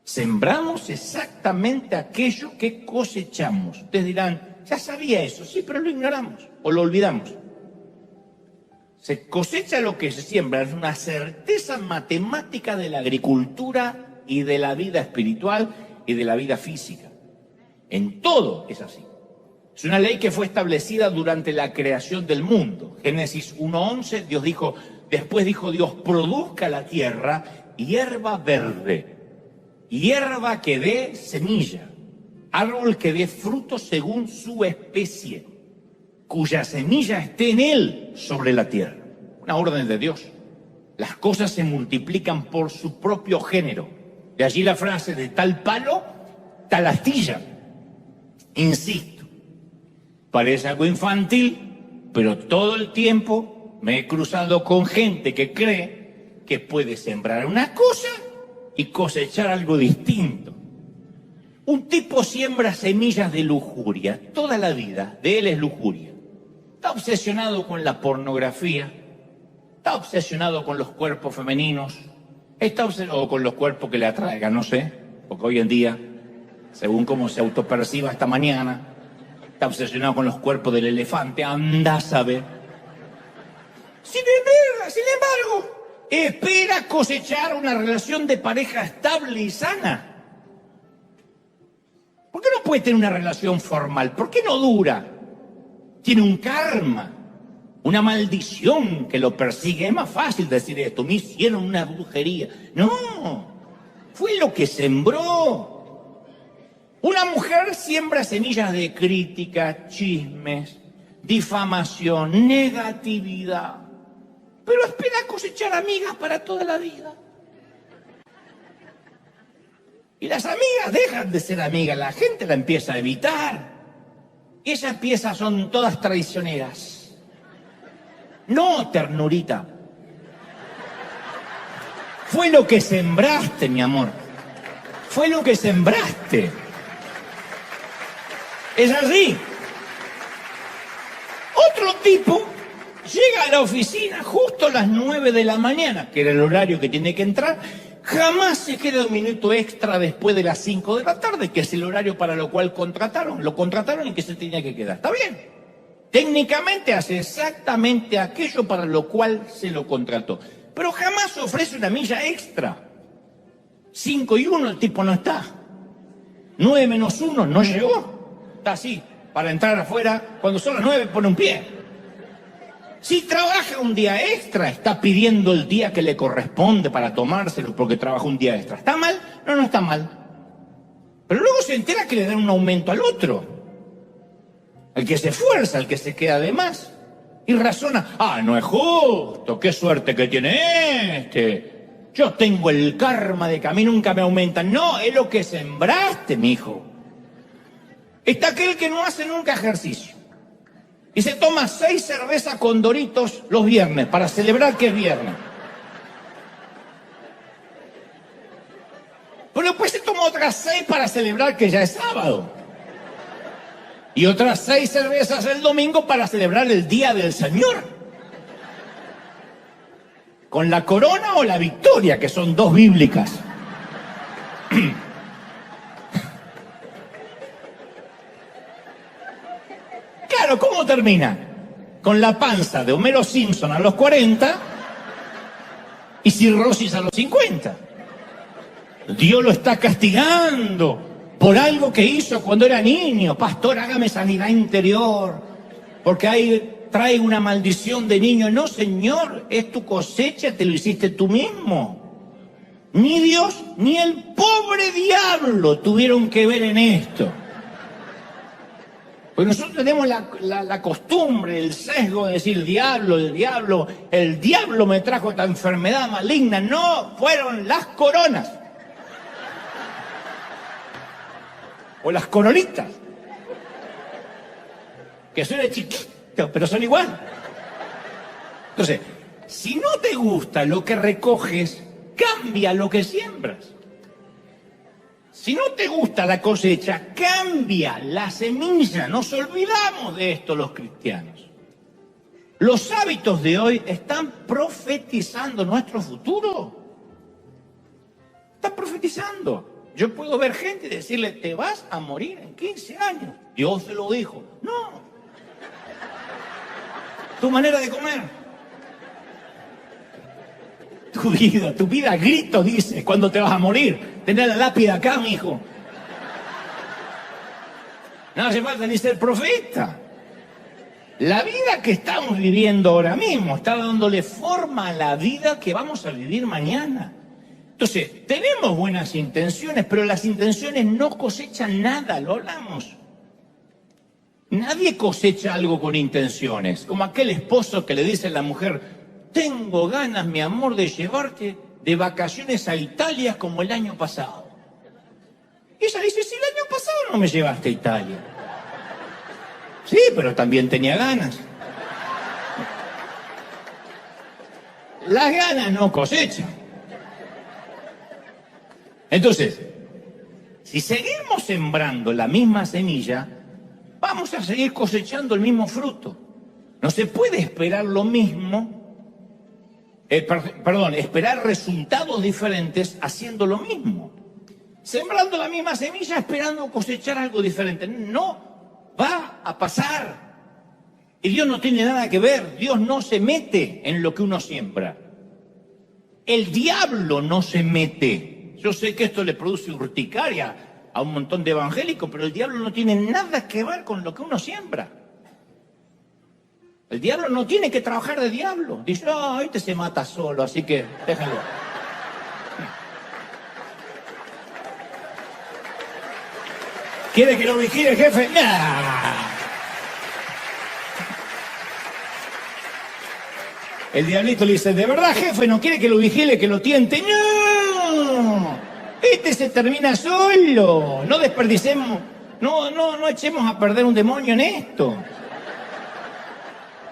Sembramos exactamente aquello que cosechamos. Ustedes dirán, ya sabía eso, sí, pero lo ignoramos o lo olvidamos. Se cosecha lo que se siembra, es una certeza matemática de la agricultura y de la vida espiritual y de la vida física. En todo es así. Es una ley que fue establecida durante la creación del mundo. Génesis 1:11, después dijo Dios, produzca la tierra hierba verde, hierba que dé semilla, árbol que dé fruto según su especie, cuya semilla esté en él sobre la tierra. Una orden de Dios. Las cosas se multiplican por su propio género. De allí la frase de tal palo, tal astilla. Insisto, parece algo infantil, pero todo el tiempo me he cruzado con gente que cree que puede sembrar una cosa y cosechar algo distinto. Un tipo siembra semillas de lujuria, toda la vida de él es lujuria. Está obsesionado con la pornografía, está obsesionado con los cuerpos femeninos, está obsesionado con los cuerpos que le atraigan, no sé, porque hoy en día, según cómo se autoperciba esta mañana, está obsesionado con los cuerpos del elefante, anda a saber. Sin embargo, espera cosechar una relación de pareja estable y sana. ¿Por qué no puede tener una relación formal? ¿Por qué no dura? Tiene un karma, una maldición que lo persigue. Es más fácil decir esto, me hicieron una brujería. No, fue lo que sembró. Una mujer siembra semillas de crítica, chismes, difamación, negatividad, pero espera cosechar amigas para toda la vida. Y las amigas dejan de ser amigas, la gente la empieza a evitar. Y esas piezas son todas traicioneras. No, ternurita. Fue lo que sembraste, mi amor. Fue lo que sembraste. Es así. Otro tipo llega a la oficina justo a las 9 de la mañana, que era el horario que tiene que entrar. Jamás se queda un minuto extra después de las 5 de la tarde, que es el horario para lo cual contrataron. Lo contrataron y que se tenía que quedar. ¿Está bien? Técnicamente hace exactamente aquello para lo cual se lo contrató. Pero jamás ofrece una milla extra. 5 y 1 el tipo no está. 9 menos 1 no llegó. Está así, para entrar afuera, cuando son las 9 pone un pie. Si trabaja un día extra, está pidiendo el día que le corresponde para tomárselo porque trabaja un día extra. ¿Está mal? No, no está mal. Pero luego se entera que le dan un aumento al otro. El que se esfuerza, el que se queda de más. Y razona, no es justo, qué suerte que tiene este. Yo tengo el karma de que a mí nunca me aumentan. No, es lo que sembraste, mijo. Está aquel que no hace nunca ejercicio y se toma 6 cervezas con Doritos los viernes para celebrar que es viernes. Pero después se toma otras 6 para celebrar que ya es sábado. Y otras 6 cervezas el domingo para celebrar el Día del Señor. Con la corona o la victoria, que son 2 bíblicas. Claro, ¿cómo termina? Con la panza de Homero Simpson a los 40 y cirrosis a los 50. Dios lo está castigando por algo que hizo cuando era niño. Pastor, hágame sanidad interior, porque ahí trae una maldición de niño. No, Señor, es tu cosecha, te lo hiciste tú mismo. Ni Dios ni el pobre diablo tuvieron que ver en esto. Porque nosotros tenemos la costumbre, el sesgo de decir el diablo me trajo esta enfermedad maligna. No, fueron las coronas. O las coronitas. Que son de chiquitos, pero son igual. Entonces, si no te gusta lo que recoges, cambia lo que siembras. Si no te gusta la cosecha, cambia la semilla. Nos olvidamos de esto los cristianos. Los hábitos de hoy están profetizando nuestro futuro. Están profetizando. Yo puedo ver gente y decirle, te vas a morir en 15 años. Dios se lo dijo. No. Tu manera de comer. Tu vida, grito, dice, cuando te vas a morir. Tener la lápida acá, mijo. No hace falta ni ser profeta. La vida que estamos viviendo ahora mismo está dándole forma a la vida que vamos a vivir mañana. Entonces, tenemos buenas intenciones, pero las intenciones no cosechan nada, lo hablamos. Nadie cosecha algo con intenciones, como aquel esposo que le dice a la mujer, tengo ganas, mi amor, de llevarte de vacaciones a Italia como el año pasado. Y ella dice, si el año pasado no me llevaste a Italia. Sí, pero también tenía ganas. Las ganas no cosechan. Entonces, si seguimos sembrando la misma semilla, vamos a seguir cosechando el mismo fruto. No se puede esperar lo mismo, esperar resultados diferentes haciendo lo mismo. Sembrando la misma semilla, esperando cosechar algo diferente. No va a pasar. Y Dios no tiene nada que ver. Dios no se mete en lo que uno siembra. El diablo no se mete. Yo sé que esto le produce urticaria a un montón de evangélicos, pero el diablo no tiene nada que ver con lo que uno siembra. El diablo no tiene que trabajar de diablo. Dice, este se mata solo, así que déjalo. ¿Quiere que lo vigile el jefe? ¡Nah! El diablito le dice, ¿de verdad, jefe, no quiere que lo vigile, que lo tiente? ¡No! Este se termina solo. No desperdicemos, no echemos a perder un demonio en esto.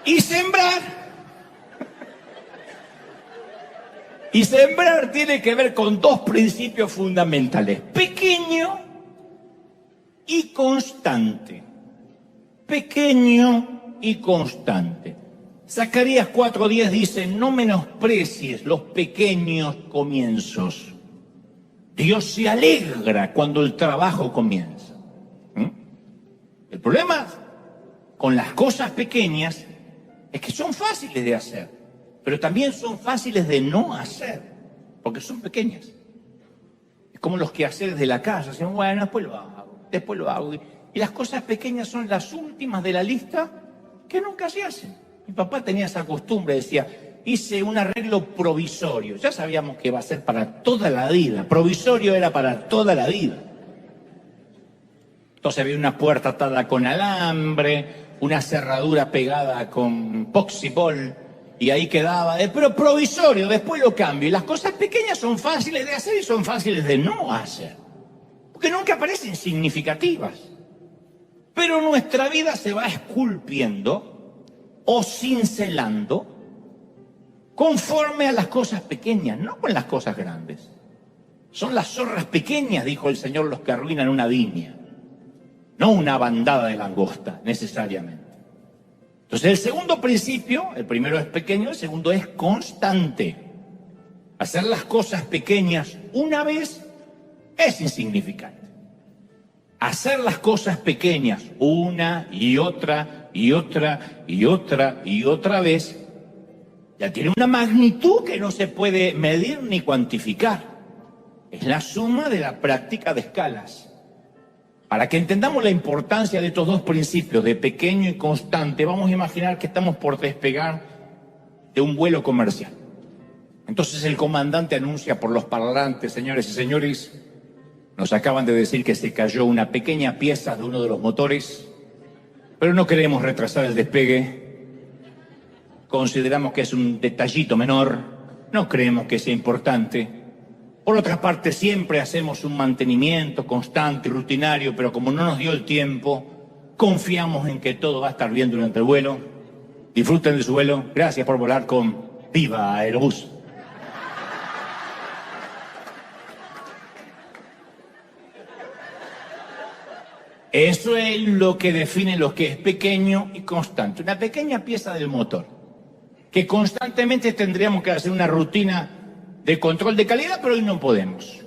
Y sembrar. Y sembrar tiene que ver con dos principios fundamentales. Pequeño y constante. Pequeño y constante. Zacarías 4:10 dice, no menosprecies los pequeños comienzos. Dios se alegra cuando el trabajo comienza. El problema con las cosas pequeñas es que son fáciles de hacer, pero también son fáciles de no hacer, porque son pequeñas. Es como los quehaceres de la casa, dicen, bueno, después lo hago. Y las cosas pequeñas son las últimas de la lista que nunca se hacen. Mi papá tenía esa costumbre, decía, hice un arreglo provisorio. Ya sabíamos que iba a ser para toda la vida. Provisorio era para toda la vida. Entonces había una puerta atada con alambre, una cerradura pegada con poxibol, y ahí quedaba, pero provisorio, después lo cambio. Y las cosas pequeñas son fáciles de hacer y son fáciles de no hacer, porque nunca parecen significativas. Pero nuestra vida se va esculpiendo o cincelando conforme a las cosas pequeñas, no con las cosas grandes. Son las zorras pequeñas, dijo el Señor, los que arruinan una viña, no una bandada de langosta, necesariamente. Entonces, el segundo principio, el primero es pequeño, el segundo es constante. Hacer las cosas pequeñas una vez es insignificante. Hacer las cosas pequeñas una y otra y otra y otra y otra vez ya tiene una magnitud que no se puede medir ni cuantificar. Es la suma de la práctica de escalas. Para que entendamos la importancia de estos dos principios, de pequeño y constante, vamos a imaginar que estamos por despegar de un vuelo comercial. Entonces el comandante anuncia por los parlantes, señores y señores, nos acaban de decir que se cayó una pequeña pieza de uno de los motores, pero no queremos retrasar el despegue. Consideramos que es un detallito menor, no creemos que sea importante. Por otra parte, siempre hacemos un mantenimiento constante y rutinario, pero como no nos dio el tiempo, confiamos en que todo va a estar bien durante el vuelo. Disfruten de su vuelo. Gracias por volar con Viva Aerobús. Eso es lo que define lo que es pequeño y constante. Una pequeña pieza del motor, que constantemente tendríamos que hacer una rutina de control de calidad, pero hoy no podemos.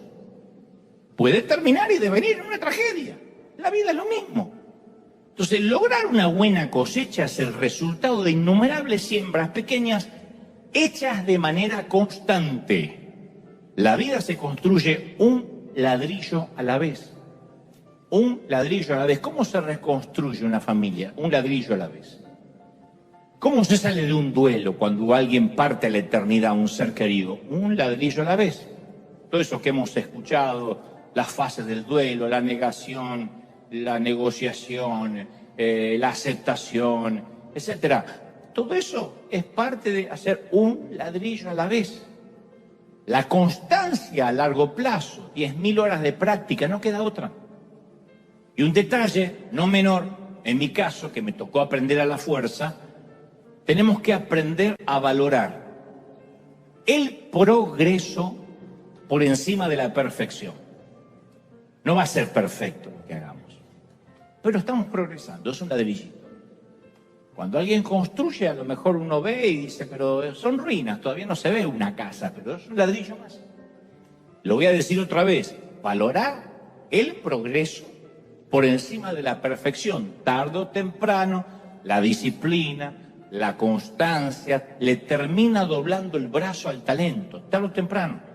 puede terminar y devenir en una tragedia. La vida es lo mismo. Entonces, lograr una buena cosecha es el resultado de innumerables siembras pequeñas hechas de manera constante. La vida se construye un ladrillo a la vez. Un ladrillo a la vez. ¿Cómo se reconstruye una familia? Un ladrillo a la vez. ¿Cómo se sale de un duelo cuando alguien parte a la eternidad a un ser querido? Un ladrillo a la vez. Todo eso que hemos escuchado, las fases del duelo, la negación, la negociación, la aceptación, etcétera. Todo eso es parte de hacer un ladrillo a la vez. La constancia a largo plazo, 10.000 horas de práctica, no queda otra. Y un detalle no menor, en mi caso, que me tocó aprender a la fuerza, tenemos que aprender a valorar el progreso por encima de la perfección. No va a ser perfecto lo que hagamos, pero estamos progresando, es un ladrillito. Cuando alguien construye, a lo mejor uno ve y dice, pero son ruinas, todavía no se ve una casa, pero es un ladrillo más. Lo voy a decir otra vez, valorar el progreso por encima de la perfección. Tarde o temprano, la disciplina, la constancia, le termina doblando el brazo al talento, tarde o temprano.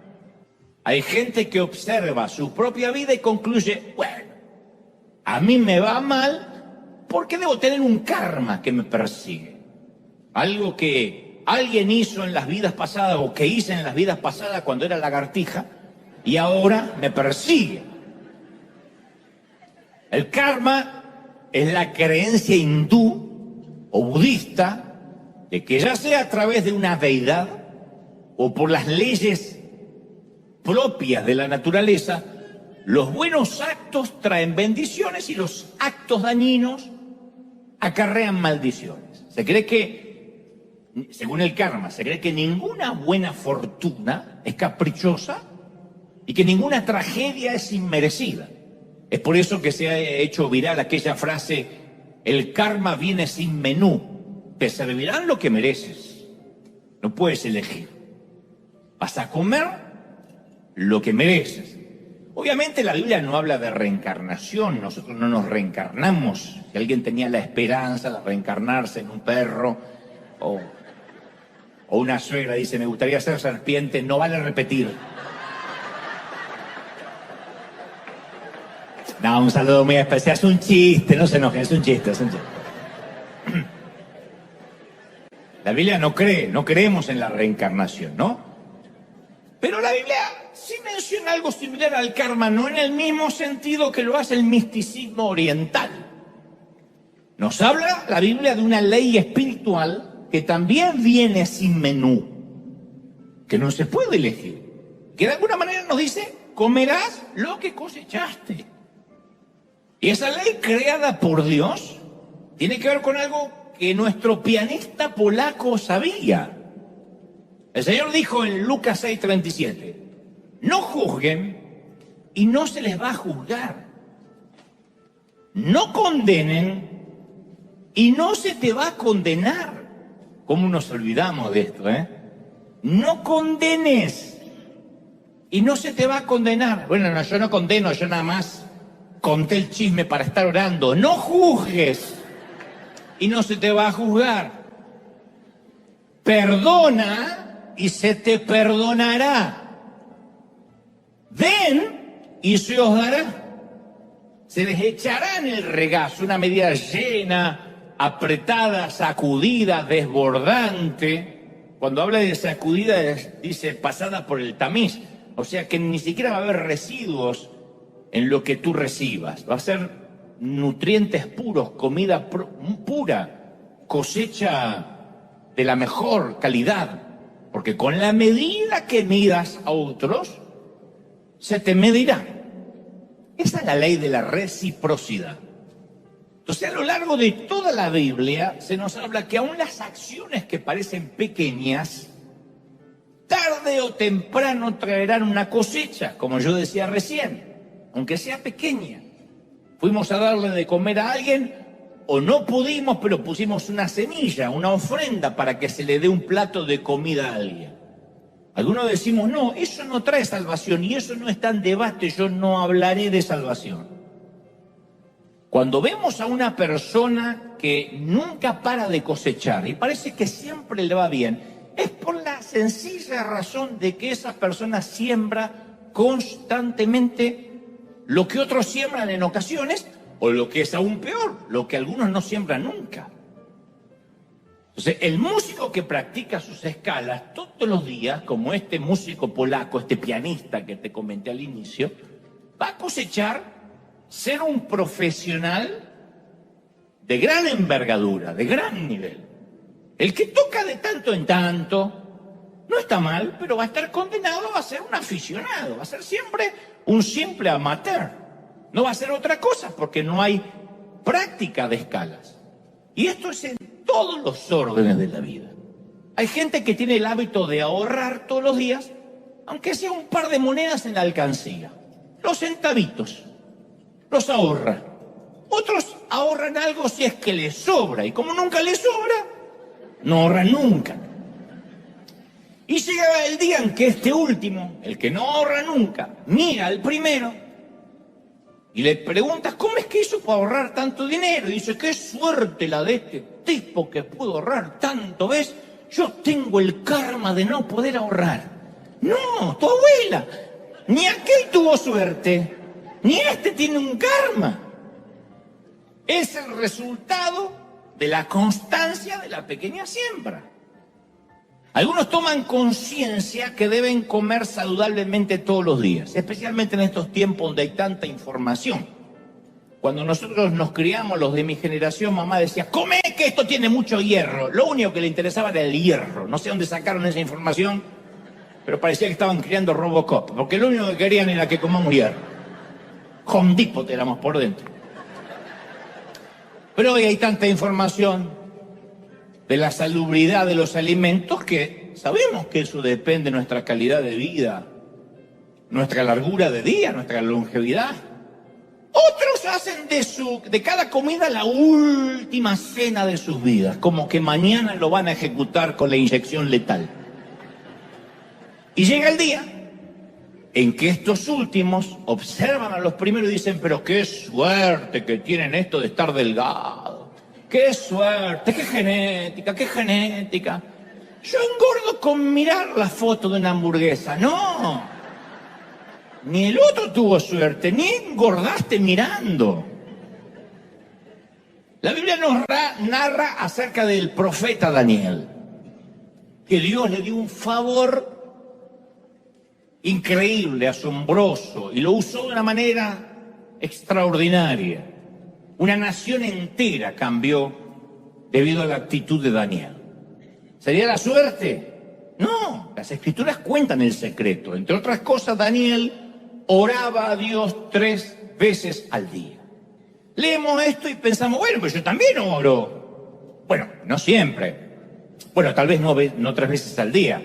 Hay gente que observa su propia vida y concluye, bueno, a mí me va mal porque debo tener un karma que me persigue. Algo que alguien hizo en las vidas pasadas o que hice en las vidas pasadas cuando era lagartija y ahora me persigue. El karma es la creencia hindú o budista de que ya sea a través de una deidad o por las leyes propias de la naturaleza, los buenos actos traen bendiciones y los actos dañinos acarrean maldiciones. Se cree que, según el karma, se cree que ninguna buena fortuna es caprichosa y que ninguna tragedia es inmerecida. Es por eso que se ha hecho viral aquella frase, el karma viene sin menú, te servirán lo que mereces, no puedes elegir, vas a comer lo que mereces. Obviamente la Biblia no habla de reencarnación, nosotros no nos reencarnamos. Si alguien tenía la esperanza de reencarnarse en un perro o una suegra dice, me gustaría ser serpiente, no vale repetir. No, un saludo muy especial, es un chiste, no se enojen, es un chiste, es un chiste. La Biblia no creemos en la reencarnación, ¿no? Pero la Biblia sí menciona algo similar al karma, no en el mismo sentido que lo hace el misticismo oriental. Nos habla la Biblia de una ley espiritual que también viene sin menú, que no se puede elegir, que de alguna manera nos dice, comerás lo que cosechaste. Y esa ley creada por Dios tiene que ver con algo que nuestro pianista polaco sabía. El Señor dijo en Lucas 6:37, no juzguen y no se les va a juzgar. No condenen y no se te va a condenar. ¿Cómo nos olvidamos de esto, No condenes y no se te va a condenar. Bueno, no, yo no condeno, yo nada más conté el chisme para estar orando. No juzgues y no se te va a juzgar. Perdona y se te perdonará. Den y se os dará. Se les echará en el regazo una medida llena, apretada, sacudida, desbordante. Cuando habla de sacudida dice pasada por el tamiz. O sea que ni siquiera va a haber residuos en lo que tú recibas. Va a ser nutrientes puros, comida pura, cosecha de la mejor calidad. Porque con la medida que midas a otros, se te medirá. Esa es la ley de la reciprocidad. Entonces, a lo largo de toda la Biblia se nos habla que aún las acciones que parecen pequeñas, tarde o temprano traerán una cosecha, como yo decía recién, aunque sea pequeña. Fuimos a darle de comer a alguien o no pudimos, pero pusimos una semilla, una ofrenda para que se le dé un plato de comida a alguien. Algunos decimos, no, eso no trae salvación y eso no está en debate, yo no hablaré de salvación. Cuando vemos a una persona que nunca para de cosechar y parece que siempre le va bien, es por la sencilla razón de que esa persona siembra constantemente lo que otros siembran en ocasiones, o lo que es aún peor, lo que algunos no siembran nunca. Entonces, el músico que practica sus escalas todos los días, como este músico polaco, este pianista que te comenté al inicio, va a cosechar ser un profesional de gran envergadura, de gran nivel. El que toca de tanto en tanto no está mal, pero va a estar condenado a ser un aficionado, va a ser siempre un simple amateur. No va a ser otra cosa porque no hay práctica de escalas. Y esto es en todos los órdenes de la vida. Hay gente que tiene el hábito de ahorrar todos los días, aunque sea un par de monedas en la alcancía. Los centavitos, los ahorra. Otros ahorran algo si es que les sobra, y como nunca les sobra, no ahorran nunca. Y llega el día en que este último, el que no ahorra nunca, mira al primero y le preguntas, ¿cómo es que hizo para ahorrar tanto dinero? Y dice, qué suerte la de este tipo que pudo ahorrar tanto, ¿ves? Yo tengo el karma de no poder ahorrar. No, tu abuela, ni aquel tuvo suerte, ni este tiene un karma. Es el resultado de la constancia de la pequeña siembra. Algunos toman conciencia que deben comer saludablemente todos los días, especialmente en estos tiempos donde hay tanta información. Cuando nosotros nos criamos, los de mi generación, mamá decía, come que esto tiene mucho hierro. Lo único que le interesaba era el hierro. No sé dónde sacaron esa información, pero parecía que estaban criando Robocop, porque lo único que querían era que comamos hierro. Home Depot éramos por dentro. Pero hoy hay tanta información de la salubridad de los alimentos que sabemos que eso depende de nuestra calidad de vida, nuestra largura de día, nuestra longevidad. Otros hacen de cada comida la última cena de sus vidas, como que mañana lo van a ejecutar con la inyección letal. Y llega el día en que estos últimos observan a los primeros y dicen, pero qué suerte que tienen esto de estar delgado. ¡Qué suerte! ¡Qué genética! ¡Qué genética! Yo engordo con mirar la foto de una hamburguesa. ¡No! Ni el otro tuvo suerte, ni engordaste mirando. La Biblia nos narra acerca del profeta Daniel, que Dios le dio un favor increíble, asombroso, y lo usó de una manera extraordinaria. Una nación entera cambió debido a la actitud de Daniel. ¿Sería la suerte? No, las escrituras cuentan el secreto. Entre otras cosas, Daniel oraba a Dios 3 veces al día. Leemos esto y pensamos, bueno, pues yo también oro. Bueno, no siempre. Bueno, tal vez no 3 veces al día.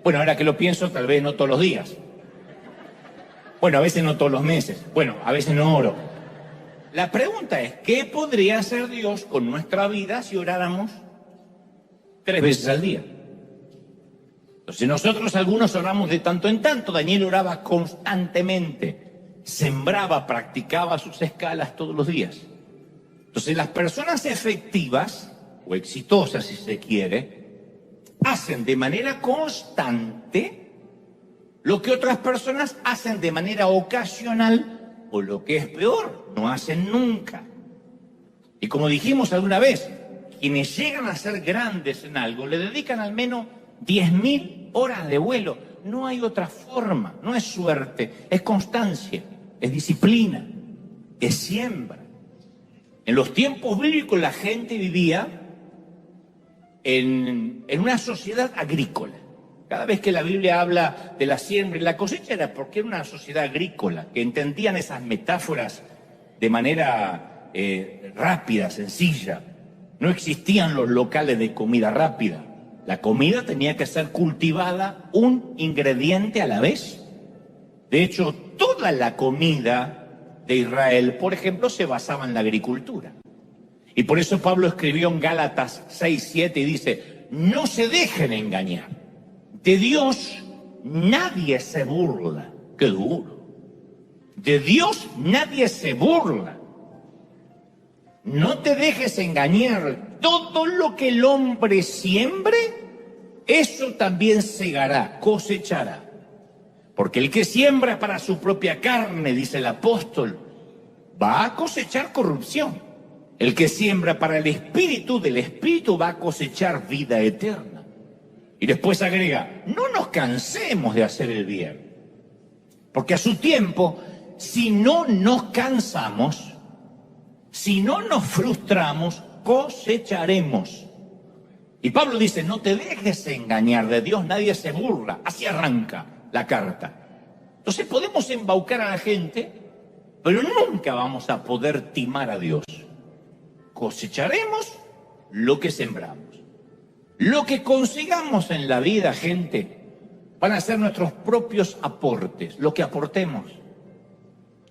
Bueno, ahora que lo pienso, tal vez no todos los días. Bueno, a veces no todos los meses. Bueno, a veces no oro. La pregunta es, ¿qué podría hacer Dios con nuestra vida si oráramos 3 veces al día? Entonces nosotros algunos oramos de tanto en tanto. Daniel oraba constantemente, sembraba, practicaba sus escalas todos los días. Entonces las personas efectivas, o exitosas si se quiere, hacen de manera constante lo que otras personas hacen de manera ocasional, o lo que es peor, no hacen nunca. Y como dijimos alguna vez, quienes llegan a ser grandes en algo le dedican al menos 10.000 horas de vuelo. No hay otra forma, no es suerte, es constancia, es disciplina, es siembra. En los tiempos bíblicos la gente vivía en una sociedad agrícola. Cada vez que la Biblia habla de la siembra y la cosecha era porque era una sociedad agrícola, que entendían esas metáforas de manera rápida, sencilla. No existían los locales de comida rápida. La comida tenía que ser cultivada un ingrediente a la vez. De hecho, toda la comida de Israel, por ejemplo, se basaba en la agricultura. Y por eso Pablo escribió en Gálatas 6:7 y dice, no se dejen engañar. De Dios nadie se burla. ¡Qué duro! De Dios nadie se burla. No te dejes engañar. Todo lo que el hombre siembre, eso también segará, cosechará. Porque el que siembra para su propia carne, dice el apóstol, va a cosechar corrupción. El que siembra para el espíritu, del espíritu va a cosechar vida eterna. Y después agrega, no nos cansemos de hacer el bien. Porque a su tiempo, si no nos cansamos, si no nos frustramos, cosecharemos. Y Pablo dice, no te dejes engañar, de Dios nadie se burla. Así arranca la carta. Entonces podemos embaucar a la gente, pero nunca vamos a poder timar a Dios. Cosecharemos lo que sembramos. Lo que consigamos en la vida, gente, van a ser nuestros propios aportes, lo que aportemos.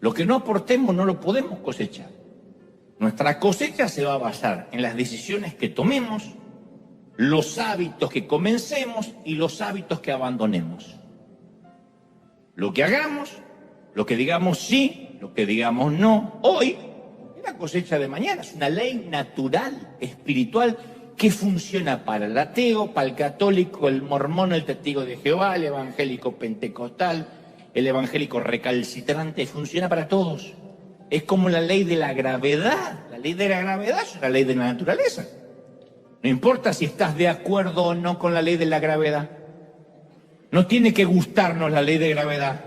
Lo que no aportemos no lo podemos cosechar. Nuestra cosecha se va a basar en las decisiones que tomemos, los hábitos que comencemos y los hábitos que abandonemos. Lo que hagamos, lo que digamos sí, lo que digamos no, hoy es la cosecha de mañana. Es una ley natural, espiritual, que funciona para el ateo, para el católico, el mormón, el testigo de Jehová, el evangélico pentecostal, el evangélico recalcitrante, funciona para todos. Es como la ley de la gravedad. La ley de la gravedad es una ley de la naturaleza. No importa si estás de acuerdo o no con la ley de la gravedad. No tiene que gustarnos la ley de gravedad.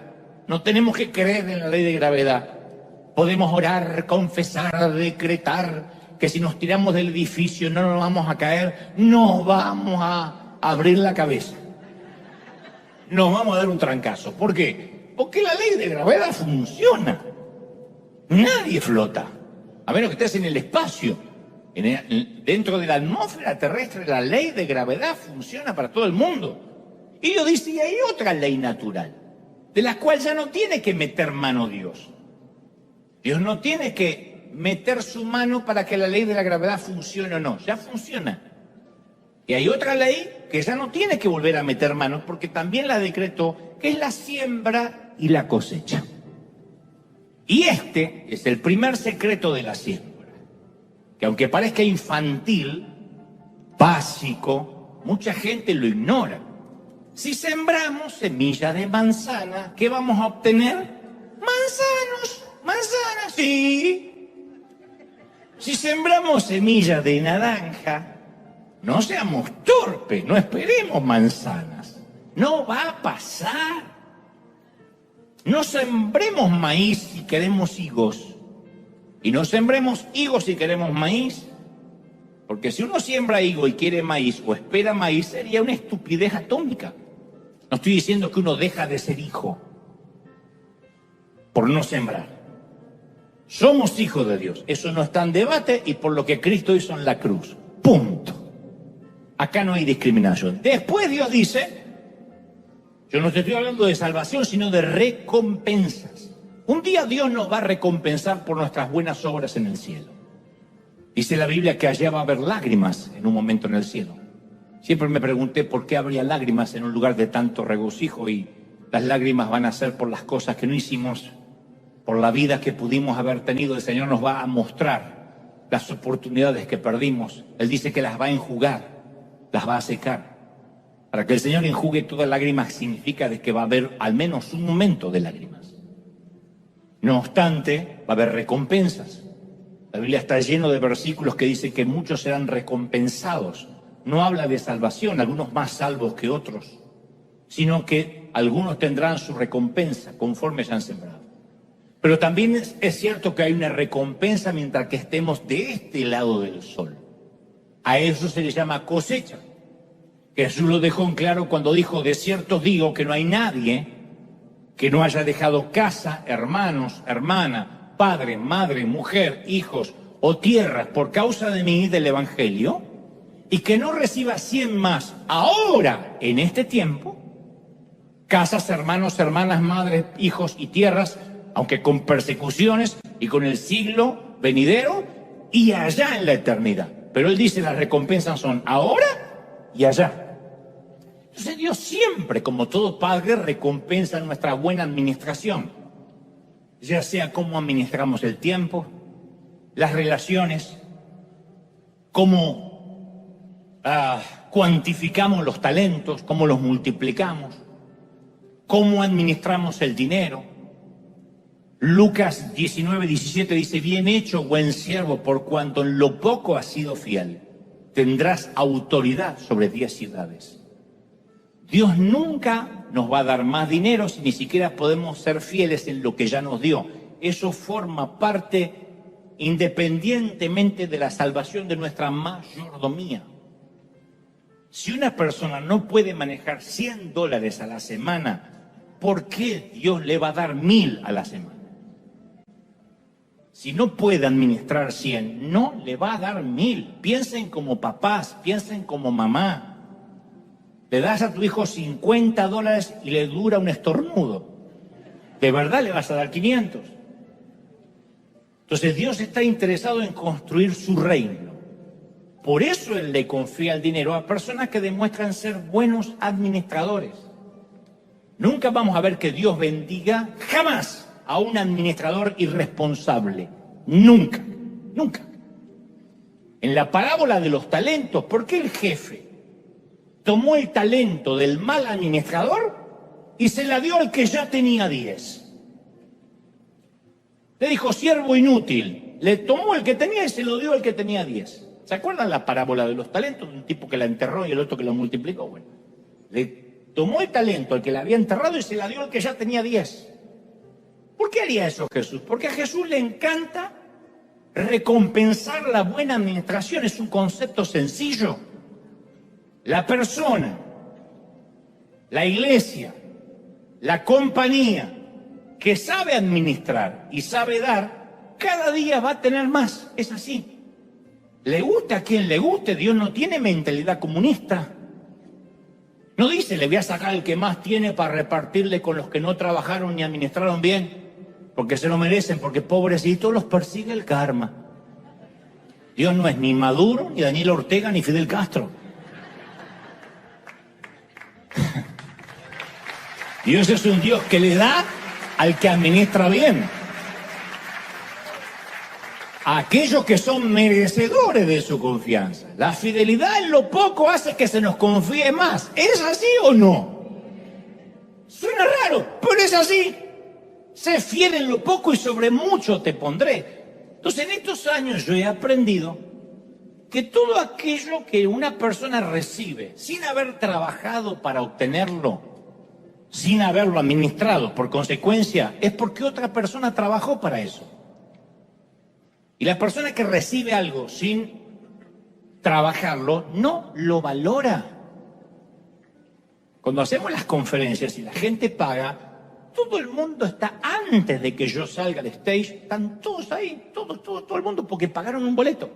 No tenemos que creer en la ley de gravedad. Podemos orar, confesar, decretar que si nos tiramos del edificio no nos vamos a caer, nos vamos a abrir la cabeza. Nos vamos a dar un trancazo. ¿Por qué? Porque la ley de gravedad funciona. Nadie flota, a menos que estés en el espacio. Dentro de la atmósfera terrestre, la ley de gravedad funciona para todo el mundo. Y Dios dice, y hay otra ley natural, de la cual ya no tiene que meter mano Dios. Dios no tiene que meter su mano para que la ley de la gravedad funcione o no, ya funciona. Y hay otra ley que ya no tiene que volver a meter manos, porque también la decretó, que es la siembra y la cosecha. Y este es el primer secreto de la siembra, que aunque parezca infantil, básico, mucha gente lo ignora. Si sembramos semilla de manzana, ¿qué vamos a obtener? Manzanas, sí. Si sembramos semilla de naranja, no seamos torpes, no esperemos manzanas. No va a pasar. No sembremos maíz si queremos higos. Y no sembremos higos si queremos maíz. Porque si uno siembra higo y quiere maíz o espera maíz, sería una estupidez atómica. No estoy diciendo que uno deja de ser hijo por no sembrar. Somos hijos de Dios. Eso no está en debate y por lo que Cristo hizo en la cruz. Punto. Acá no hay discriminación. Después Dios dice, yo no te estoy hablando de salvación, sino de recompensas. Un día Dios nos va a recompensar por nuestras buenas obras en el cielo. Dice la Biblia que allá va a haber lágrimas en un momento en el cielo. Siempre me pregunté por qué habría lágrimas en un lugar de tanto regocijo, y las lágrimas van a ser por las cosas que no hicimos, por la vida que pudimos haber tenido. El Señor nos va a mostrar las oportunidades que perdimos. Él dice que las va a enjugar, las va a secar. Para que el Señor enjugue todas lágrimas significa de que va a haber al menos un momento de lágrimas. No obstante, va a haber recompensas. La Biblia está lleno de versículos que dicen que muchos serán recompensados. No habla de salvación, algunos más salvos que otros, sino que algunos tendrán su recompensa conforme se han sembrado. Pero también es cierto que hay una recompensa mientras que estemos de este lado del sol. A eso se le llama cosecha. Jesús lo dejó en claro cuando dijo, de cierto digo que no hay nadie que no haya dejado casa, hermanos, hermana, padre, madre, mujer, hijos o tierras por causa de mí y del Evangelio, y que no reciba 100 más ahora, en este tiempo, casas, hermanos, hermanas, madres, hijos y tierras, aunque con persecuciones y con el siglo venidero y allá en la eternidad. Pero él dice, las recompensas son ahora y allá. Entonces Dios siempre, como todo padre, recompensa nuestra buena administración, ya sea cómo administramos el tiempo, las relaciones, cómo cuantificamos los talentos, cómo los multiplicamos, cómo administramos el dinero. Lucas 19:17 dice: bien hecho, buen siervo, por cuanto en lo poco has sido fiel, tendrás autoridad sobre 10 ciudades. Dios nunca nos va a dar más dinero si ni siquiera podemos ser fieles en lo que ya nos dio. Eso forma parte independientemente de la salvación de nuestra mayordomía. Si una persona no puede manejar $100 a la semana, ¿por qué Dios le va a dar 1.000 a la semana? Si no puede administrar 100, no le va a dar 1.000. Piensen como papás, piensen como mamá. Le das a tu hijo $50 y le dura un estornudo. ¿De verdad le vas a dar 500? Entonces Dios está interesado en construir su reino. Por eso Él le confía el dinero a personas que demuestran ser buenos administradores. Nunca vamos a ver que Dios bendiga jamás a un administrador irresponsable. Nunca, nunca. En la parábola de los talentos, ¿por qué el jefe tomó el talento del mal administrador y se la dio al que ya tenía 10? Le dijo: siervo inútil. Le tomó el que tenía y se lo dio al que tenía 10. ¿Se acuerdan la parábola de los talentos? Un tipo que la enterró y el otro que lo multiplicó. Bueno, le tomó el talento al que la había enterrado y se la dio al que ya tenía 10. ¿Por qué haría eso Jesús? Porque a Jesús le encanta recompensar la buena administración. Es un concepto sencillo. La persona, la iglesia, la compañía que sabe administrar y sabe dar, cada día va a tener más. Es así. Le guste a quien le guste, Dios no tiene mentalidad comunista. No dice: le voy a sacar el que más tiene para repartirle con los que no trabajaron ni administraron bien, porque se lo merecen, porque pobrecitos los persigue el karma. Dios no es ni Maduro, ni Daniel Ortega, ni Fidel Castro. Dios es un Dios que le da al que administra bien, a aquellos que son merecedores de su confianza. La fidelidad en lo poco hace que se nos confíe más. ¿Es así o no? Suena raro, pero es así. Sé fiel en lo poco y sobre mucho te pondré. Entonces, en estos años yo he aprendido que todo aquello que una persona recibe sin haber trabajado para obtenerlo, sin haberlo administrado, por consecuencia, es porque otra persona trabajó para eso. Y la persona que recibe algo sin trabajarlo, no lo valora. Cuando hacemos las conferencias y la gente paga, todo el mundo está, antes de que yo salga al stage, están todos ahí, todo el mundo, porque pagaron un boleto.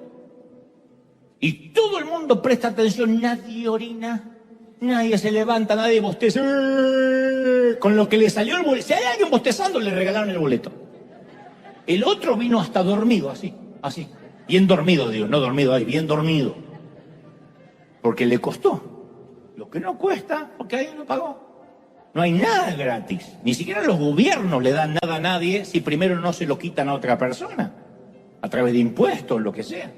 Y todo el mundo presta atención, nadie orina, nadie se levanta, nadie bosteza. Con lo que le salió el boleto, si hay alguien bostezando, le regalaron el boleto. El otro vino hasta dormido, así. Bien dormido, digo, no dormido ahí, bien dormido. Porque le costó. Lo que no cuesta, porque alguien lo pagó. No hay nada gratis. Ni siquiera los gobiernos le dan nada a nadie si primero no se lo quitan a otra persona. A través de impuestos, lo que sea.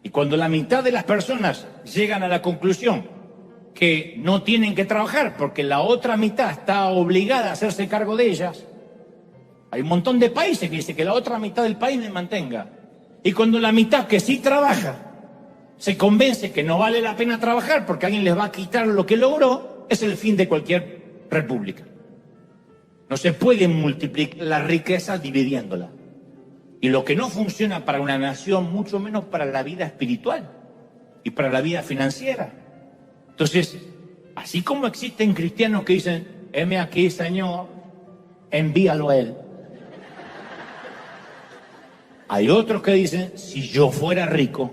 Y cuando la mitad de las personas llegan a la conclusión que no tienen que trabajar porque la otra mitad está obligada a hacerse cargo de ellas, hay un montón de países que dicen que la otra mitad del país me mantenga. Y cuando la mitad que sí trabaja se convence que no vale la pena trabajar porque alguien les va a quitar lo que logró, es el fin de cualquier república. No se puede multiplicar la riqueza dividiéndola. Y lo que no funciona para una nación, mucho menos para la vida espiritual y para la vida financiera. Entonces, así como existen cristianos que dicen: heme aquí, Señor, envíalo a Él. Hay otros que dicen: si yo fuera rico,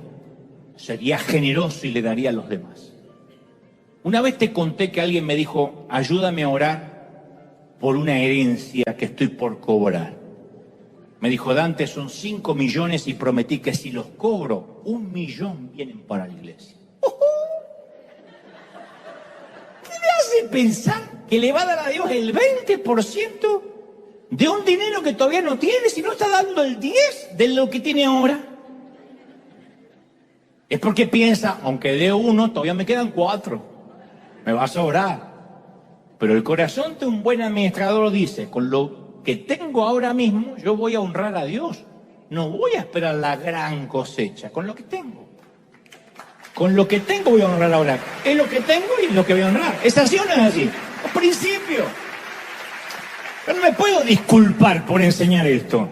sería generoso y le daría a los demás. Una vez te conté que alguien me dijo: ayúdame a orar por una herencia que estoy por cobrar. Me dijo: Dante, son 5 millones y prometí que si los cobro, 1 millón vienen para la iglesia. ¿Qué puede pensar que le va a dar a Dios el 20% de un dinero que todavía no tiene si no está dando el 10% de lo que tiene ahora? Es porque piensa, aunque dé 1, todavía me quedan 4. Me va a sobrar. Pero el corazón de un buen administrador dice, con lo que tengo ahora mismo, yo voy a honrar a Dios. No voy a esperar la gran cosecha, con lo que tengo. Con lo que tengo voy a honrar ahora. Es lo que tengo y lo que voy a honrar. ¿Es así o no es así? Al principio. Pero no me puedo disculpar por enseñar esto.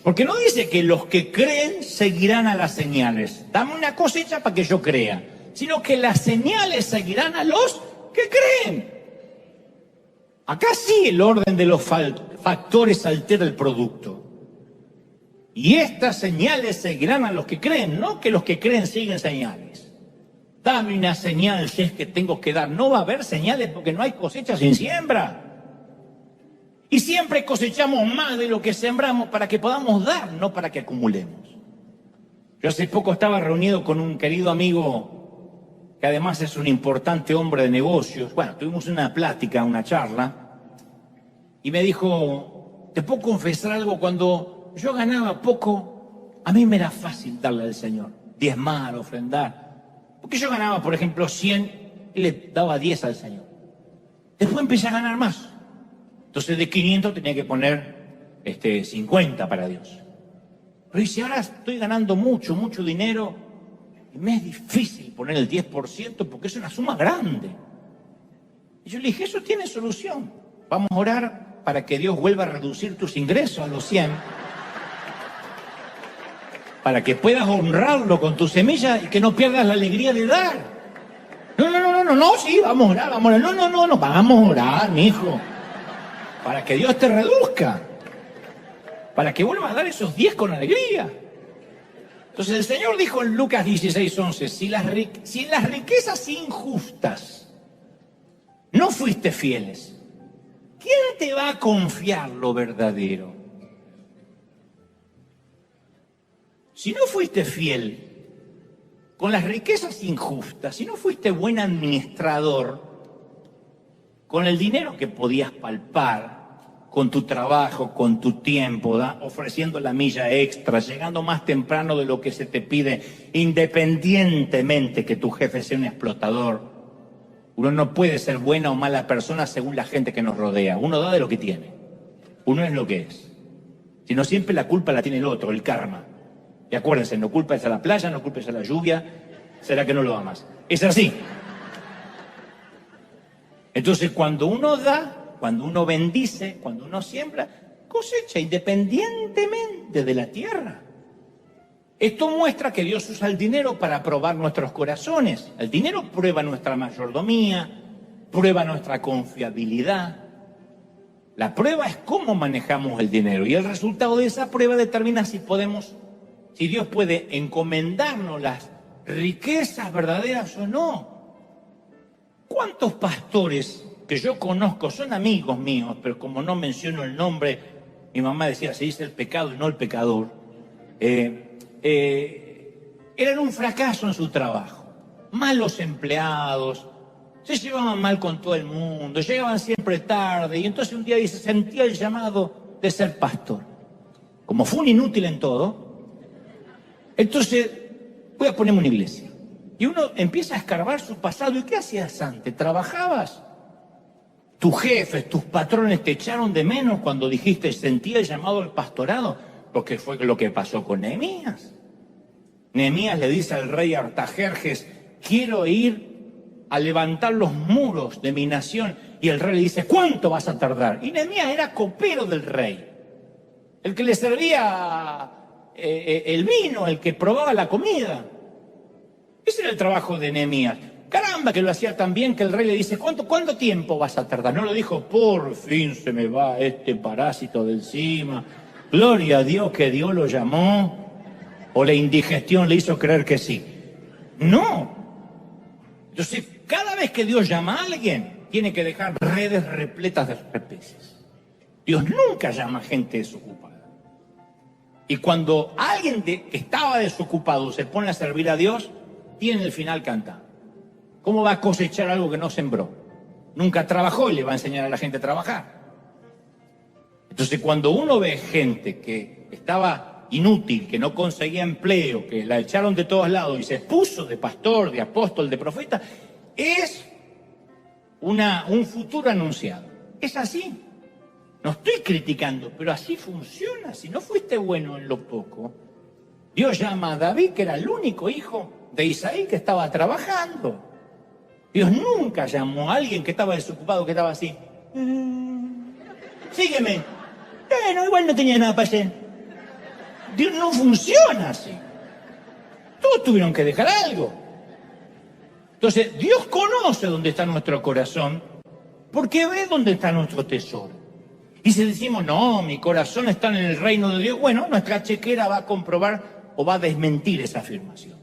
Porque no dice que los que creen seguirán a las señales. Dame una cosecha para que yo crea. Sino que las señales seguirán a los que creen. Acá sí el orden de los factores altera el producto. Y estas señales seguirán a los que creen, no que los que creen siguen señales. Dame una señal si es que tengo que dar. No va a haber señales porque no hay cosecha sin siembra. Y siempre cosechamos más de lo que sembramos para que podamos dar, no para que acumulemos. Yo hace poco estaba reunido con un querido amigo que además es un importante hombre de negocios. Bueno, tuvimos una plática, una charla, y me dijo, ¿te puedo confesar algo? Cuando yo ganaba poco, a mí me era fácil darle al Señor, diezmar, ofrendar. Porque yo ganaba, por ejemplo, 100 y le daba 10 al Señor. Después empecé a ganar más. Entonces de 500 tenía que poner 50 para Dios. Pero dice, ahora estoy ganando mucho dinero y me es difícil poner el 10% porque es una suma grande. Y yo le dije, eso tiene solución. Vamos a orar para que Dios vuelva a reducir tus ingresos a los 100. Para que puedas honrarlo con tu semilla y que no pierdas la alegría de dar. No, sí, vamos a orar. No, vamos a orar, mijo. Para que Dios te reduzca. Para que vuelvas a dar esos 10 con alegría. Entonces el Señor dijo en Lucas 16:11, si en las riquezas injustas no fuiste fieles, ¿quién te va a confiar lo verdadero? Si no fuiste fiel con las riquezas injustas, si no fuiste buen administrador, con el dinero que podías palpar, con tu trabajo, con tu tiempo, ofreciendo la milla extra, llegando más temprano de lo que se te pide, independientemente que tu jefe sea un explotador. Uno no puede ser buena o mala persona según la gente que nos rodea. Uno da de lo que tiene. Uno es lo que es. Si no, siempre la culpa la tiene el otro, el karma. Y acuérdense, no culpes a la playa, no culpes a la lluvia, será que no lo amas. Es así. Entonces, cuando uno da, cuando uno bendice, cuando uno siembra, cosecha independientemente de la tierra. Esto muestra que Dios usa el dinero para probar nuestros corazones. El dinero prueba nuestra mayordomía, prueba nuestra confiabilidad. La prueba es cómo manejamos el dinero y el resultado de esa prueba determina si Dios puede encomendarnos las riquezas verdaderas o no. ¿Cuántos pastores que yo conozco son amigos míos, pero como no menciono el nombre, mi mamá decía, se dice el pecado y no el pecador, eran un fracaso en su trabajo, malos empleados, se llevaban mal con todo el mundo, llegaban siempre tarde, y entonces un día dice, sentía el llamado de ser pastor. Como fue un inútil en todo, entonces voy a ponerme una iglesia. Y uno empieza a escarbar su pasado. ¿Y qué hacías antes? ¿Trabajabas? Tus jefes, tus patrones te echaron de menos cuando dijiste, sentía el llamado al pastorado, porque fue lo que pasó con Nehemías. Nehemías le dice al rey Artajerjes, quiero ir a levantar los muros de mi nación. Y el rey le dice, ¿cuánto vas a tardar? Y Nehemías era copero del rey, el que le servía el vino, el que probaba la comida. Ese era el trabajo de Nehemías. Caramba, que lo hacía tan bien que el rey le dice, ¿cuánto tiempo vas a tardar? No lo dijo, por fin se me va este parásito de encima. Gloria a Dios que Dios lo llamó. O la indigestión le hizo creer que sí. No. Entonces, cada vez que Dios llama a alguien, tiene que dejar redes repletas de peces. Dios nunca llama a gente desocupada. Y cuando alguien que estaba desocupado se pone a servir a Dios, tiene el final cantado. ¿Cómo va a cosechar algo que no sembró? nunca trabajó y le va a enseñar a la gente a trabajar. Entonces, cuando uno ve gente que estaba inútil, que no conseguía empleo, que la echaron de todos lados y se puso de pastor, de apóstol, de profeta, es un futuro anunciado. Es así. No estoy criticando, pero así funciona. Si no fuiste bueno en lo poco, Dios llama a David, que era el único hijo de Isaí que estaba trabajando. Dios nunca llamó a alguien que estaba desocupado, que estaba así. Sígueme. Bueno, igual no tenía nada para hacer. Dios no funciona así. Todos tuvieron que dejar algo. Entonces, Dios conoce dónde está nuestro corazón, porque ve dónde está nuestro tesoro. Y si decimos, no, mi corazón está en el reino de Dios, bueno, nuestra chequera va a comprobar o va a desmentir esa afirmación.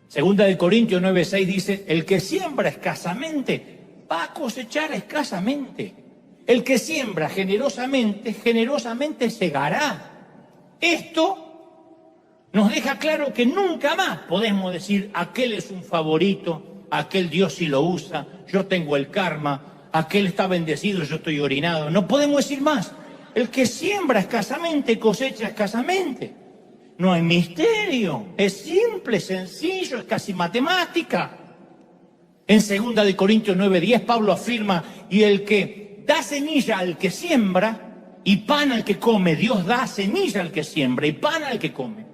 Segunda de Corintios 9:6 dice, el que siembra escasamente va a cosechar escasamente. El que siembra generosamente, generosamente segará. Esto nos deja claro que nunca más podemos decir, aquel es un favorito, aquel Dios sí lo usa, yo tengo el karma, aquel está bendecido, yo estoy orinado. No podemos decir más. El que siembra escasamente, cosecha escasamente. No hay misterio, es simple, sencillo, es casi matemática. En 2 de Corintios 9:10 Pablo afirma, y el que da semilla al que siembra y pan al que come, Dios da semilla al que siembra y pan al que come.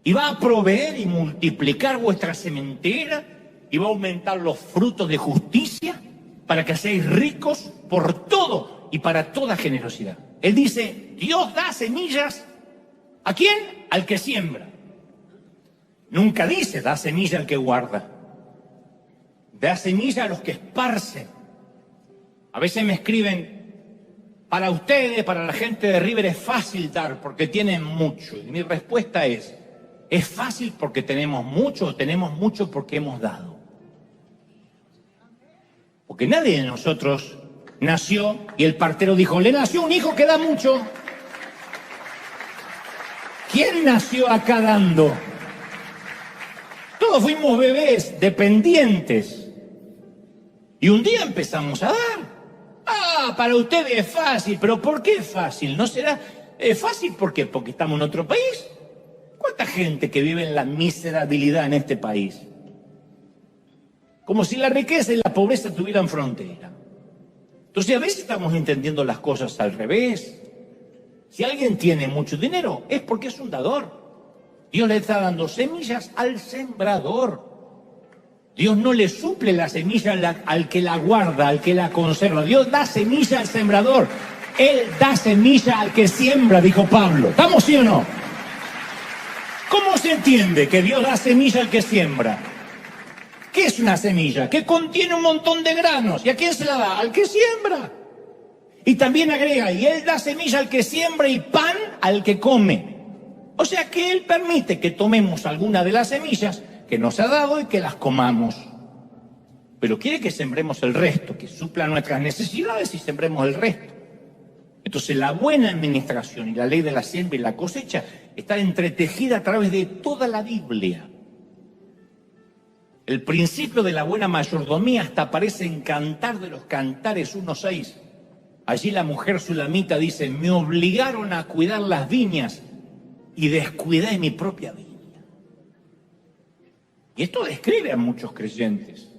Y va a proveer y multiplicar vuestra sementera y va a aumentar los frutos de justicia para que seáis ricos por todo y para toda generosidad. Él dice, Dios da semillas, ¿a quién? Al que siembra. Nunca dice, da semilla al que guarda. Da semilla a los que esparcen. A veces me escriben, para ustedes, para la gente de River es fácil dar porque tienen mucho. Y mi respuesta es fácil porque tenemos mucho o tenemos mucho porque hemos dado. Porque nadie de nosotros nació y el partero dijo, le nació un hijo que da mucho. ¿Quién nació acá dando? Todos fuimos bebés dependientes. Y un día empezamos a dar. Ah, para ustedes es fácil, pero ¿por qué es fácil? ¿No será fácil? ¿Por qué? Porque estamos en otro país. ¿Cuánta gente que vive en la miserabilidad en este país? Como si la riqueza y la pobreza tuvieran frontera. Entonces a veces estamos entendiendo las cosas al revés. Si alguien tiene mucho dinero es porque es un dador. Dios le está dando semillas al sembrador. Dios no le suple la semilla al que la guarda, al que la conserva. Dios da semilla al sembrador. Él da semilla al que siembra, dijo Pablo. ¿Estamos sí o no? ¿Cómo se entiende que Dios da semilla al que siembra? ¿Qué es una semilla? Que contiene un montón de granos. ¿Y a quién se la da? Al que siembra. Y también agrega, y Él da semilla al que siembra y pan al que come. O sea que Él permite que tomemos alguna de las semillas que nos ha dado y que las comamos. Pero quiere que sembremos el resto, que supla nuestras necesidades y sembremos el resto. Entonces la buena administración y la ley de la siembra y la cosecha está entretejida a través de toda la Biblia. El principio de la buena mayordomía hasta aparece en Cantar de los Cantares 1:6. Allí la mujer sulamita dice, me obligaron a cuidar las viñas y descuidé mi propia viña. Y esto describe a muchos creyentes.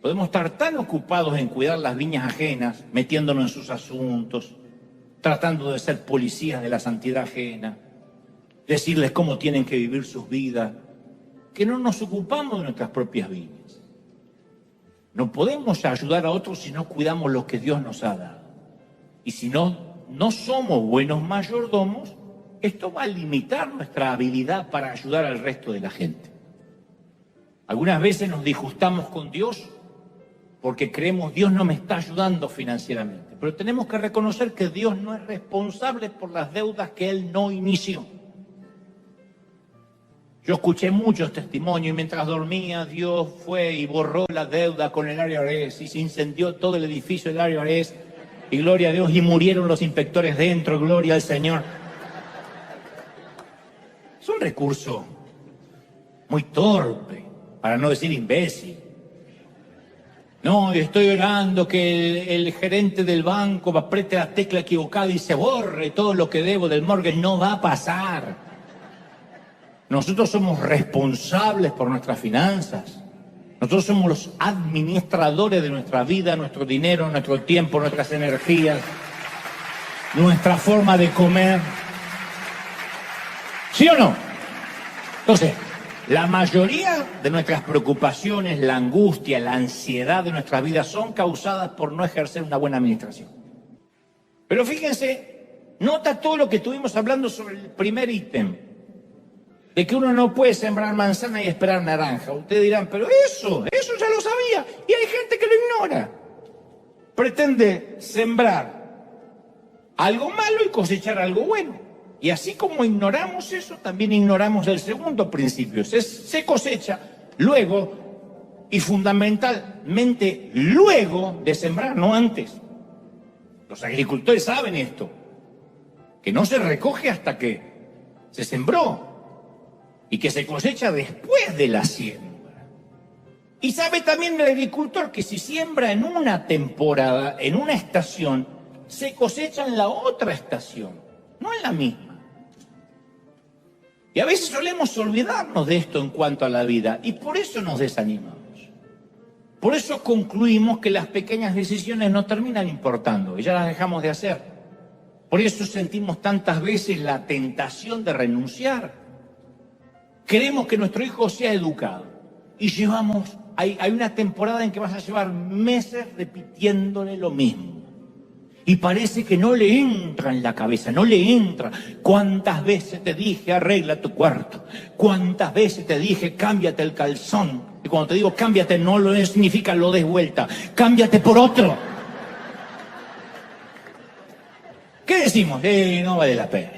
Podemos estar tan ocupados en cuidar las viñas ajenas, metiéndonos en sus asuntos, tratando de ser policías de la santidad ajena, decirles cómo tienen que vivir sus vidas, que no nos ocupamos de nuestras propias viñas. No podemos ayudar a otros si no cuidamos lo que Dios nos ha dado. Y si no somos buenos mayordomos, esto va a limitar nuestra habilidad para ayudar al resto de la gente. Algunas veces nos disgustamos con Dios porque creemos Dios no me está ayudando financieramente. Pero tenemos que reconocer que Dios no es responsable por las deudas que Él no inició. Yo escuché muchos testimonios y mientras dormía Dios fue y borró la deuda con el IRS y se incendió todo el edificio del IRS y gloria a Dios y murieron los inspectores dentro, gloria al Señor. Es un recurso muy torpe, para no decir imbécil. No, estoy orando que el gerente del banco apriete la tecla equivocada y se borre todo lo que debo del mortgage. No va a pasar. Nosotros somos responsables por nuestras finanzas. Nosotros somos los administradores de nuestra vida, nuestro dinero, nuestro tiempo, nuestras energías, nuestra forma de comer. ¿Sí o no? Entonces, la mayoría de nuestras preocupaciones, la angustia, la ansiedad de nuestras vidas son causadas por no ejercer una buena administración. Pero fíjense, nota todo lo que estuvimos hablando sobre el primer ítem, de que uno no puede sembrar manzana y esperar naranja. Ustedes dirán, pero eso ya lo sabía, y hay gente que lo ignora. Pretende sembrar algo malo y cosechar algo bueno. Y así como ignoramos eso, también ignoramos el segundo principio. Se cosecha luego, y fundamentalmente luego de sembrar, no antes. Los agricultores saben esto, que no se recoge hasta que se sembró y que se cosecha después de la siembra. Y sabe también el agricultor que si siembra en una temporada, en una estación, se cosecha en la otra estación, no en la misma. Y a veces solemos olvidarnos de esto en cuanto a la vida, y por eso nos desanimamos. Por eso concluimos que las pequeñas decisiones no terminan importando, y ya las dejamos de hacer. Por eso sentimos tantas veces la tentación de renunciar. Queremos que nuestro hijo sea educado, y hay una temporada en que vas a llevar meses repitiéndole lo mismo. Y parece que no le entra en la cabeza, no le entra. ¿Cuántas veces te dije arregla tu cuarto? ¿Cuántas veces te dije cámbiate el calzón? Y cuando te digo cámbiate no lo significa lo des vuelta. Cámbiate por otro. ¿Qué decimos? No vale la pena.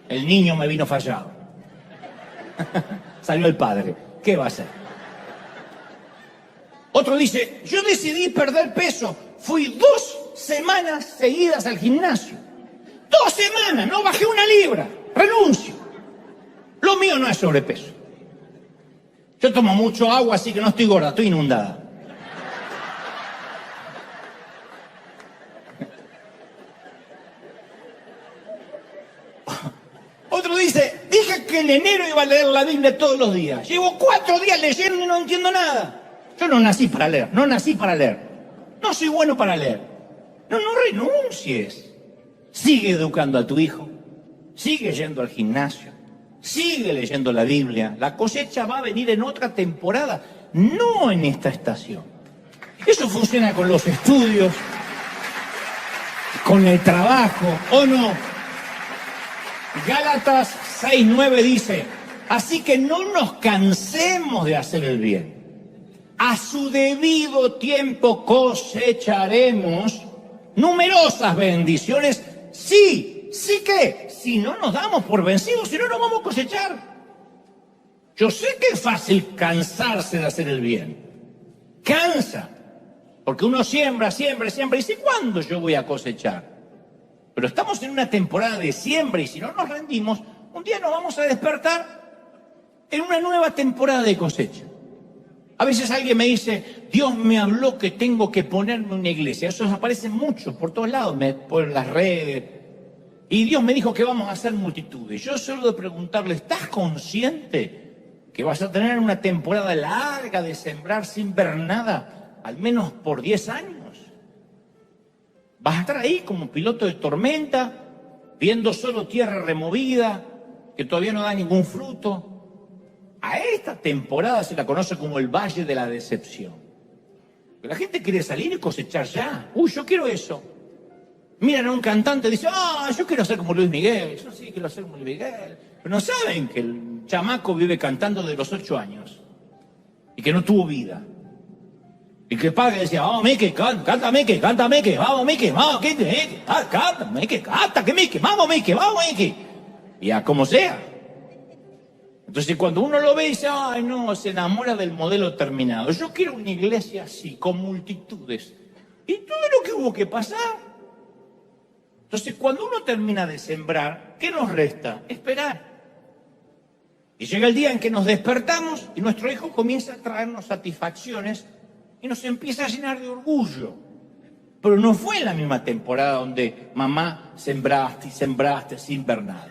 El niño me vino fallado. Salió el padre. ¿Qué va a hacer? Otro dice, yo decidí perder peso. Fui 2 semanas seguidas al gimnasio. 2 semanas, no bajé una libra. Renuncio. Lo mío no es sobrepeso. Yo tomo mucho agua, así que no estoy gorda, estoy inundada. Otro dice, dije que en enero iba a leer la Biblia todos los días. Llevo 4 días leyendo y no entiendo nada. Yo no nací para leer, No soy bueno para leer. No renuncies. Sigue educando a tu hijo. Sigue yendo al gimnasio. Sigue leyendo la Biblia. La cosecha va a venir en otra temporada, no en esta estación. Eso funciona con los estudios, con el trabajo, ¿o no? Gálatas 6:9 dice, así que no nos cansemos de hacer el bien. A su debido tiempo cosecharemos numerosas bendiciones. Sí que, si no nos damos por vencidos, si no, no vamos a cosechar. Yo sé que es fácil cansarse de hacer el bien. Cansa. Porque uno siembra, y dice, ¿cuándo yo voy a cosechar? Pero estamos en una temporada de siembra y si no nos rendimos, un día nos vamos a despertar en una nueva temporada de cosecha. A veces alguien me dice, Dios me habló que tengo que ponerme una iglesia. Eso aparece mucho, por todos lados, por las redes. Y Dios me dijo que vamos a hacer multitudes. Yo solo de preguntarle, ¿estás consciente que vas a tener una temporada larga de sembrar sin ver nada, al menos por 10 años? Vas a estar ahí como piloto de tormenta, viendo solo tierra removida, que todavía no da ningún fruto. A esta temporada se la conoce como el Valle de la Decepción. La gente quiere salir y cosechar ya. Yo quiero eso. Miran a un cantante y dicen, yo quiero ser como Luis Miguel. Yo sí quiero ser como Luis Miguel. Pero no saben que el chamaco vive cantando desde los 8 años. Y que no tuvo vida. Y que el padre decía, vamos Mickey, canta Mickey, vamos Mickey, vamos Mickey, canta Mickey, canta que Mickey, vamos Mickey. Y a como sea. Entonces cuando uno lo ve dice, no, se enamora del modelo terminado. Yo quiero una iglesia así, con multitudes. Y todo lo que hubo que pasar. Entonces cuando uno termina de sembrar, ¿qué nos resta? Esperar. Y llega el día en que nos despertamos y nuestro hijo comienza a traernos satisfacciones y nos empieza a llenar de orgullo. Pero no fue en la misma temporada donde mamá sembraste y sembraste sin ver nada.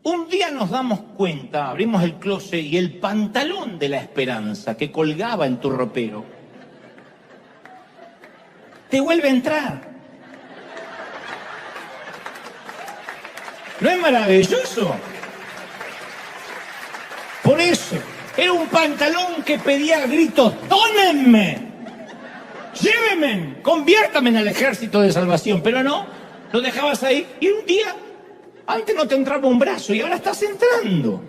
Un día nos damos cuenta, abrimos el closet y el pantalón de la esperanza que colgaba en tu ropero te vuelve a entrar. ¿No es maravilloso? Por eso, era un pantalón que pedía a gritos: ¡tónenme! ¡Llévenme! ¡Conviértame en el ejército de salvación! Pero no, lo dejabas ahí y un día, antes no te entraba un brazo y ahora estás entrando.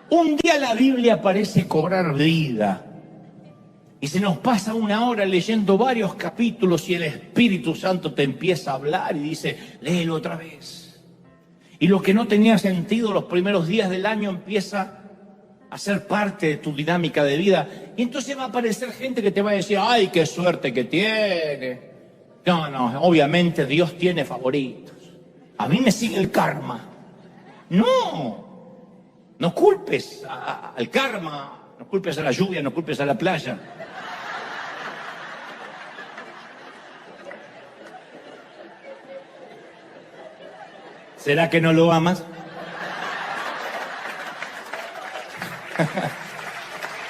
Un día la Biblia parece cobrar vida y se nos pasa una hora leyendo varios capítulos y el Espíritu Santo te empieza a hablar y dice: léelo otra vez. Y lo que no tenía sentido los primeros días del año empieza a ser parte de tu dinámica de vida. Y entonces va a aparecer gente que te va a decir: ¡ay, qué suerte que tiene! No, obviamente Dios tiene favoritos. A mí me sigue el karma. No culpes al karma, no culpes a la lluvia, no culpes a la playa. ¿Será que no lo amas?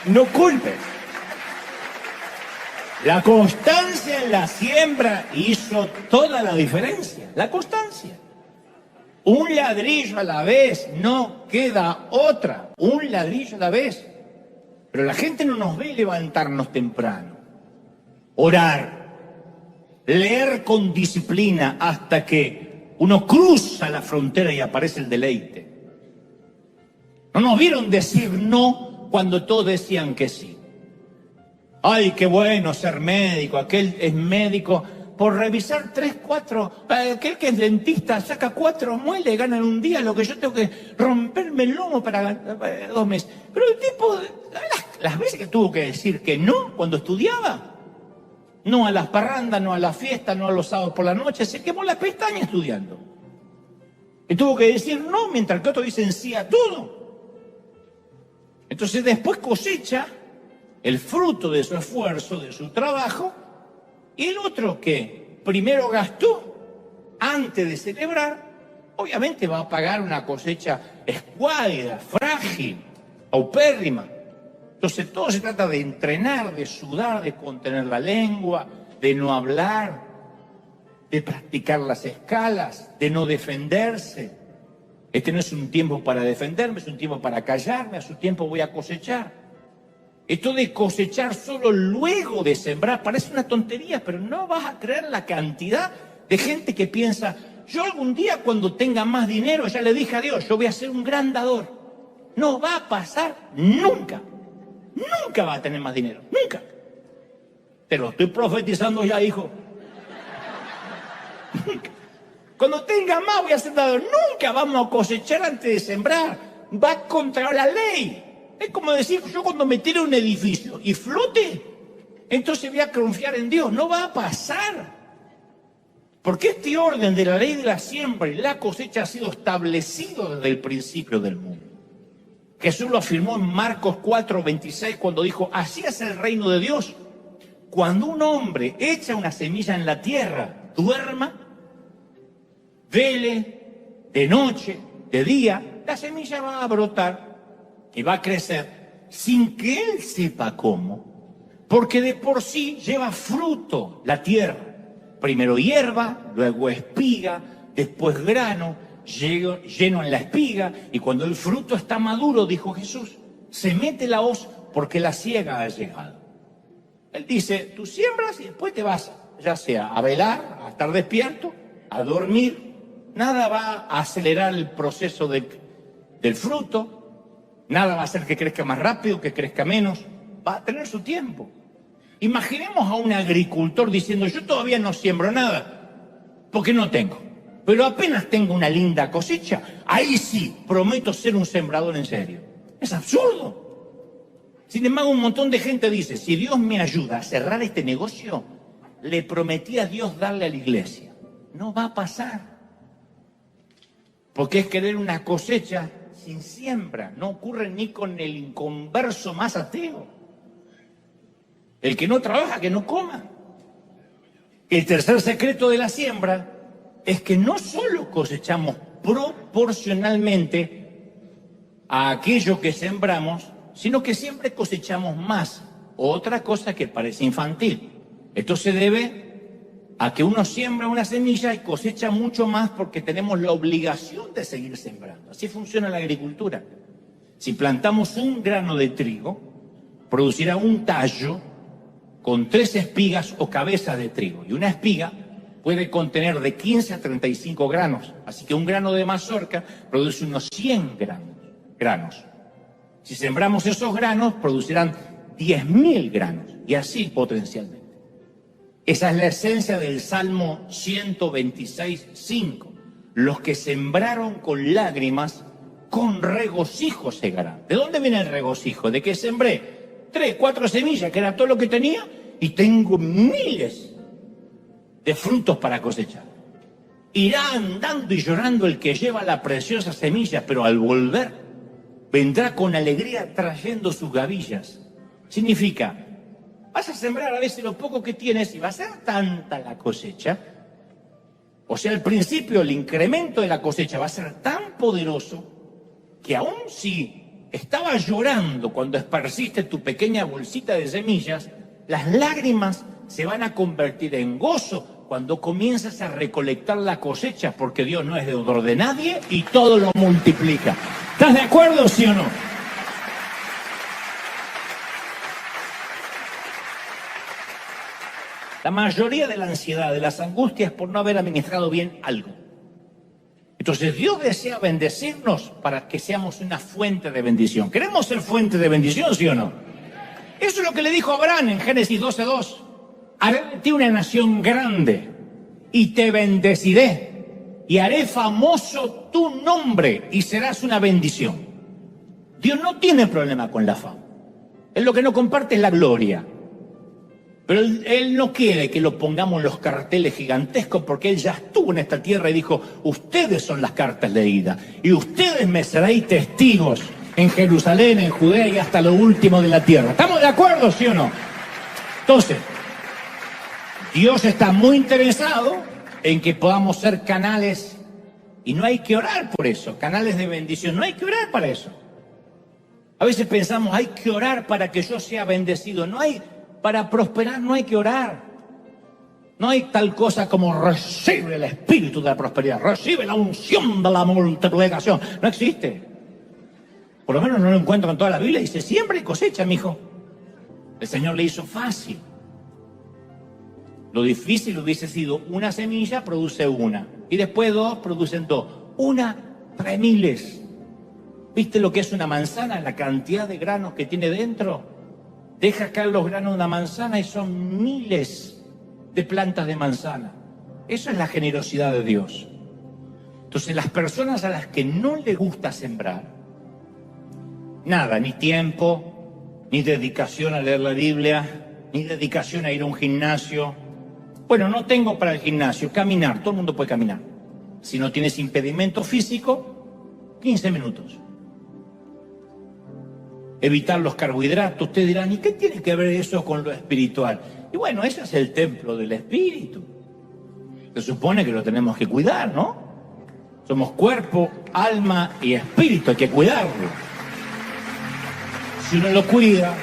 No culpes. La constancia en la siembra hizo toda la diferencia. La constancia. Un ladrillo a la vez, no queda otra. Un ladrillo a la vez. Pero la gente no nos ve levantarnos temprano, orar, leer con disciplina hasta que uno cruza la frontera y aparece el deleite. No nos vieron decir no cuando todos decían que sí. Ay, qué bueno ser médico, aquel es médico por revisar 3, 4, aquel que es dentista saca 4 muelas y gana en un día lo que yo tengo que romperme el lomo para 2 meses. Pero el tipo, las veces que tuvo que decir que no cuando estudiaba, no a las parrandas, no a las fiestas, no a los sábados por la noche, se quemó las pestañas estudiando. Y tuvo que decir no mientras que otros dicen sí a todo. Entonces después cosecha el fruto de su esfuerzo, de su trabajo, y el otro que primero gastó antes de celebrar, obviamente va a pagar una cosecha escuálida, frágil, paupérrima. Entonces todo se trata de entrenar, de sudar, de contener la lengua, de no hablar, de practicar las escalas, de no defenderse. Este no es un tiempo para defenderme, es un tiempo para callarme, a su tiempo voy a cosechar. Esto de cosechar solo luego de sembrar parece una tontería, pero no vas a creer la cantidad de gente que piensa: yo algún día cuando tenga más dinero, ya le dije a Dios, yo voy a ser un gran dador. No va a pasar nunca. Nunca va a tener más dinero, nunca. Te lo estoy profetizando ya, hijo. Nunca. Cuando tenga más voy a ser dador. Nunca vamos a cosechar antes de sembrar. Va contra la ley. Es como decir, yo cuando me tire un edificio y flote, entonces voy a confiar en Dios. No va a pasar. Porque este orden de la ley de la siembra y la cosecha ha sido establecido desde el principio del mundo. Jesús lo afirmó en Marcos 4:26 cuando dijo: así es el reino de Dios. Cuando un hombre echa una semilla en la tierra, duerma, vele, de noche, de día, la semilla va a brotar y va a crecer sin que él sepa cómo, porque de por sí lleva fruto la tierra. Primero hierba, luego espiga, después grano, lleno en la espiga, y cuando el fruto está maduro, dijo Jesús, se mete la hoz porque la siega ha llegado. Él dice, tú siembras y después te vas, ya sea a velar, a estar despierto, a dormir. Nada va a acelerar el proceso del fruto, nada va a hacer que crezca más rápido, que crezca menos, va a tener su tiempo. Imaginemos a un agricultor diciendo, yo todavía no siembro nada, porque no tengo, pero apenas tengo una linda cosecha, ahí sí, prometo ser un sembrador en serio. Es absurdo. Sin embargo, un montón de gente dice, si Dios me ayuda a cerrar este negocio, le prometí a Dios darle a la iglesia. No va a pasar. Porque es querer una cosecha sin siembra. No ocurre ni con el inconverso más ateo. El que no trabaja, que no coma. El tercer secreto de la siembra es que no solo cosechamos proporcionalmente a aquello que sembramos, sino que siempre cosechamos más. Otra cosa que parece infantil. Esto se debe a que uno siembra una semilla y cosecha mucho más porque tenemos la obligación de seguir sembrando. Así funciona la agricultura. Si plantamos un grano de trigo, producirá un tallo con 3 espigas o cabezas de trigo. Y una espiga puede contener de 15 a 35 granos. Así que un grano de mazorca produce unos 100 granos. Si sembramos esos granos, producirán 10.000 granos. Y así potencialmente. Esa es la esencia del Salmo 126:5. Los que sembraron con lágrimas, con regocijo segarán. ¿De dónde viene el regocijo? De que sembré 3, 4 semillas, que era todo lo que tenía, y tengo miles de frutos para cosechar. Irá andando y llorando el que lleva la preciosa semilla, pero al volver vendrá con alegría trayendo sus gavillas. Significa, vas a sembrar a veces lo poco que tienes y va a ser tanta la cosecha. O sea, al principio el incremento de la cosecha va a ser tan poderoso que aun si estabas llorando cuando esparciste tu pequeña bolsita de semillas, las lágrimas se van a convertir en gozo cuando comienzas a recolectar la cosecha, porque Dios no es deudor de nadie y todo lo multiplica. ¿Estás de acuerdo, sí o no? La mayoría de la ansiedad, de las angustias, es por no haber administrado bien algo. Entonces Dios desea bendecirnos para que seamos una fuente de bendición. ¿Queremos ser fuente de bendición, sí o no? Eso es lo que le dijo a Abraham en Génesis 12:2. Haré de ti una nación grande y te bendeciré y haré famoso tu nombre y serás una bendición. Dios no tiene problema con la fama. Él lo que no comparte es la gloria. Pero él no quiere que lo pongamos en los carteles gigantescos porque Él ya estuvo en esta tierra y dijo, ustedes son las cartas leídas y ustedes me seréis testigos en Jerusalén, en Judea y hasta lo último de la tierra. ¿Estamos de acuerdo, sí o no? Entonces, Dios está muy interesado en que podamos ser canales y no hay que orar por eso, canales de bendición, no hay que orar para eso. A veces pensamos, hay que orar para que yo sea bendecido, para prosperar no hay que orar. No hay tal cosa como recibe el espíritu de la prosperidad, recibe la unción de la multiplicación. No existe. Por lo menos no lo encuentro en toda la Biblia. Dice, siembra y cosecha, mijo. El Señor le hizo fácil. Lo difícil hubiese sido una semilla, produce una. Y después 2, producen 2. Una, trae miles. ¿Viste lo que es una manzana? La cantidad de granos que tiene dentro. Deja caer los granos de una manzana y son miles de plantas de manzana. Eso es la generosidad de Dios. Entonces, las personas a las que no les gusta sembrar, nada, ni tiempo, ni dedicación a leer la Biblia, ni dedicación a ir a un gimnasio. Bueno, no tengo para el gimnasio, caminar, todo el mundo puede caminar. Si no tienes impedimento físico, 15 minutos. Evitar los carbohidratos. Ustedes dirán, ¿y qué tiene que ver eso con lo espiritual? Y bueno, ese es el templo del espíritu. Se supone que lo tenemos que cuidar, ¿no? Somos cuerpo, alma y espíritu, hay que cuidarlo. Si uno lo cuida,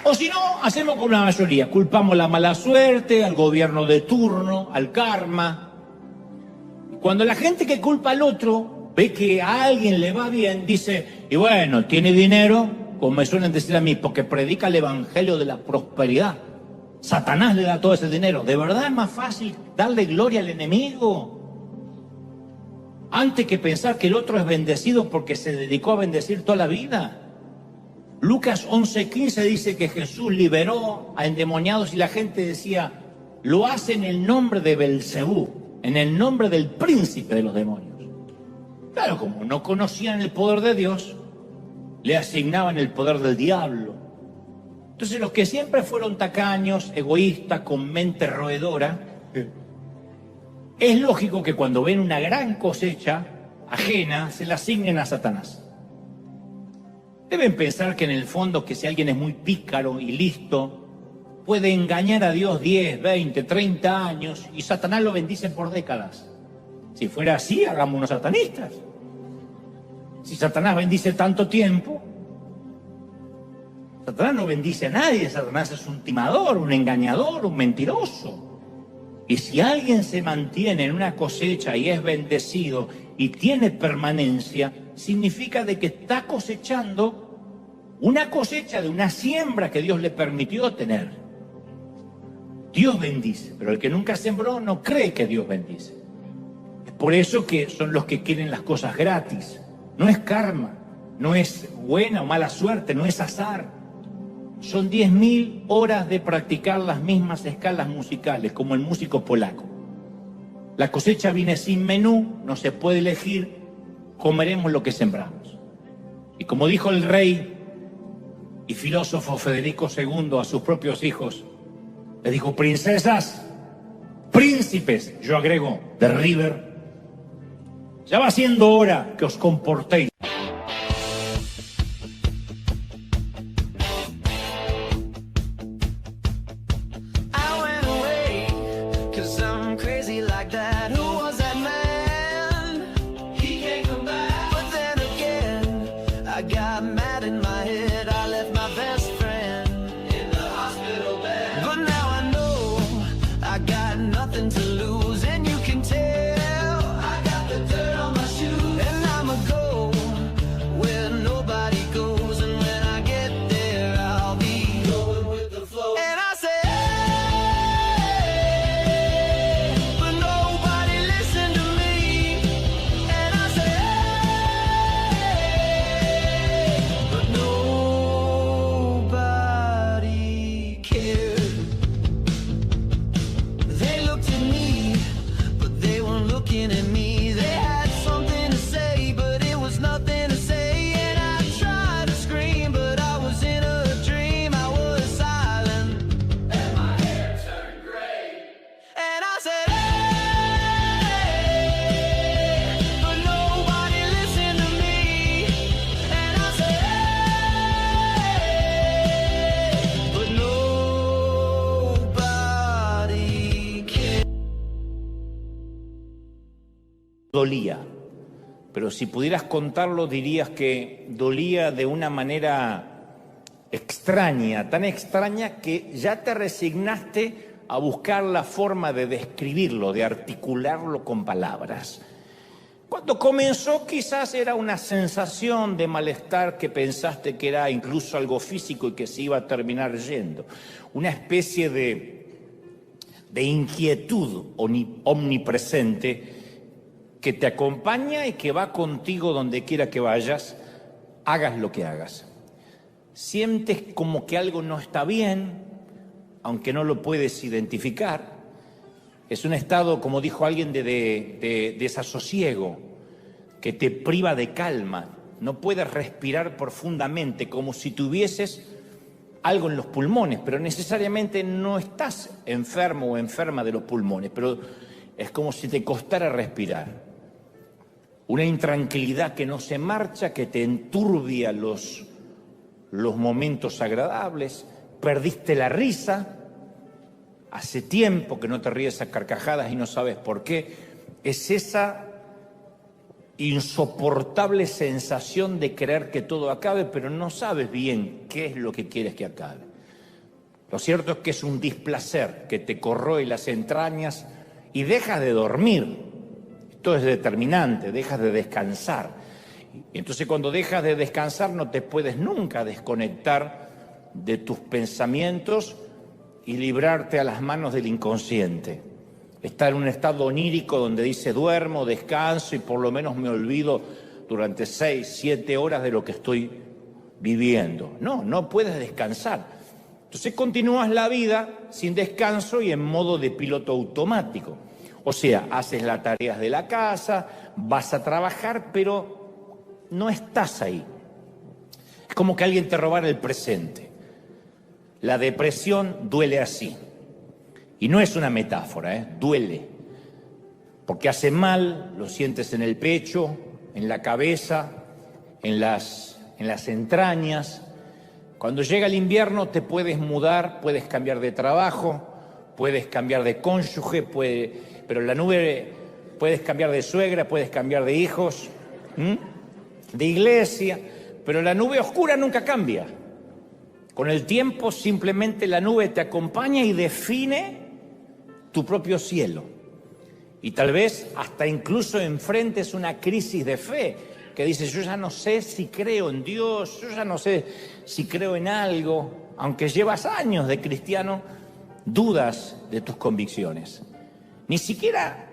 o si no, hacemos como la mayoría, culpamos la mala suerte, al gobierno de turno, al karma. Cuando la gente que culpa al otro ve que a alguien le va bien, dice, y bueno, tiene dinero, como me suelen decir a mí, porque predica el evangelio de la prosperidad. Satanás le da todo ese dinero. ¿De verdad es más fácil darle gloria al enemigo? Antes que pensar que el otro es bendecido porque se dedicó a bendecir toda la vida. Lucas 11:15 dice que Jesús liberó a endemoniados y la gente decía, lo hace en el nombre de Belcebú, en el nombre del príncipe de los demonios. Claro, como no conocían el poder de Dios, le asignaban el poder del diablo. Entonces los que siempre fueron tacaños, egoístas, con mente roedora, es lógico que cuando ven una gran cosecha ajena, se la asignen a Satanás. Deben pensar que en el fondo que si alguien es muy pícaro y listo, puede engañar a Dios 10, 20, 30 años y Satanás lo bendice por décadas. Si fuera así, hagámonos satanistas. Si Satanás bendice tanto tiempo, Satanás no bendice a nadie. Satanás es un timador, un engañador, un mentiroso. Y si alguien se mantiene en una cosecha y es bendecido y tiene permanencia, significa de que está cosechando una cosecha de una siembra que Dios le permitió tener. Dios bendice, pero el que nunca sembró no cree que Dios bendice. Es por eso que son los que quieren las cosas gratis. No es karma, no es buena o mala suerte, no es azar. Son 10.000 horas de practicar las mismas escalas musicales, como el músico polaco. La cosecha viene sin menú, no se puede elegir, comeremos lo que sembramos. Y como dijo el rey y filósofo Federico II a sus propios hijos, le dijo: princesas, príncipes, yo agrego, de River, ya va siendo hora que os comportéis. Dolía, pero si pudieras contarlo dirías que dolía de una manera extraña, tan extraña que ya te resignaste a buscar la forma de describirlo, de articularlo con palabras. Cuando comenzó quizás era una sensación de malestar que pensaste que era incluso algo físico y que se iba a terminar yendo, una especie de inquietud omnipresente que te acompaña y que va contigo donde quiera que vayas, hagas lo que hagas. Sientes como que algo no está bien, aunque no lo puedes identificar. Es un estado, como dijo alguien, de desasosiego, que te priva de calma. No puedes respirar profundamente, como si tuvieses algo en los pulmones, pero necesariamente no estás enfermo o enferma de los pulmones, pero es como si te costara respirar. Una intranquilidad que no se marcha, que te enturbia los momentos agradables. Perdiste la risa. Hace tiempo que no te ríes a carcajadas y no sabes por qué. Es esa insoportable sensación de querer que todo acabe, pero no sabes bien qué es lo que quieres que acabe. Lo cierto es que es un displacer que te corroe las entrañas y dejas de dormir. Esto es determinante, dejas de descansar. Y entonces cuando dejas de descansar no te puedes nunca desconectar de tus pensamientos y librarte a las manos del inconsciente. Estar en un estado onírico donde dice duermo, descanso y por lo menos me olvido durante 6, 7 horas de lo que estoy viviendo. No puedes descansar. Entonces continúas la vida sin descanso y en modo de piloto automático. O sea, haces las tareas de la casa, vas a trabajar, pero no estás ahí. Es como que alguien te robara el presente. La depresión duele así. Y no es una metáfora, duele. Porque hace mal, lo sientes en el pecho, en la cabeza, en las en las entrañas. Cuando llega el invierno te puedes mudar, puedes cambiar de trabajo, puedes cambiar de cónyuge, pero la nube puedes cambiar de suegra, puedes cambiar de hijos, de iglesia, pero la nube oscura nunca cambia. Con el tiempo simplemente la nube te acompaña y define tu propio cielo. Y tal vez hasta incluso enfrentes una crisis de fe, que dices, yo ya no sé si creo en Dios, yo ya no sé si creo en algo, aunque llevas años de cristiano, dudas de tus convicciones. Ni siquiera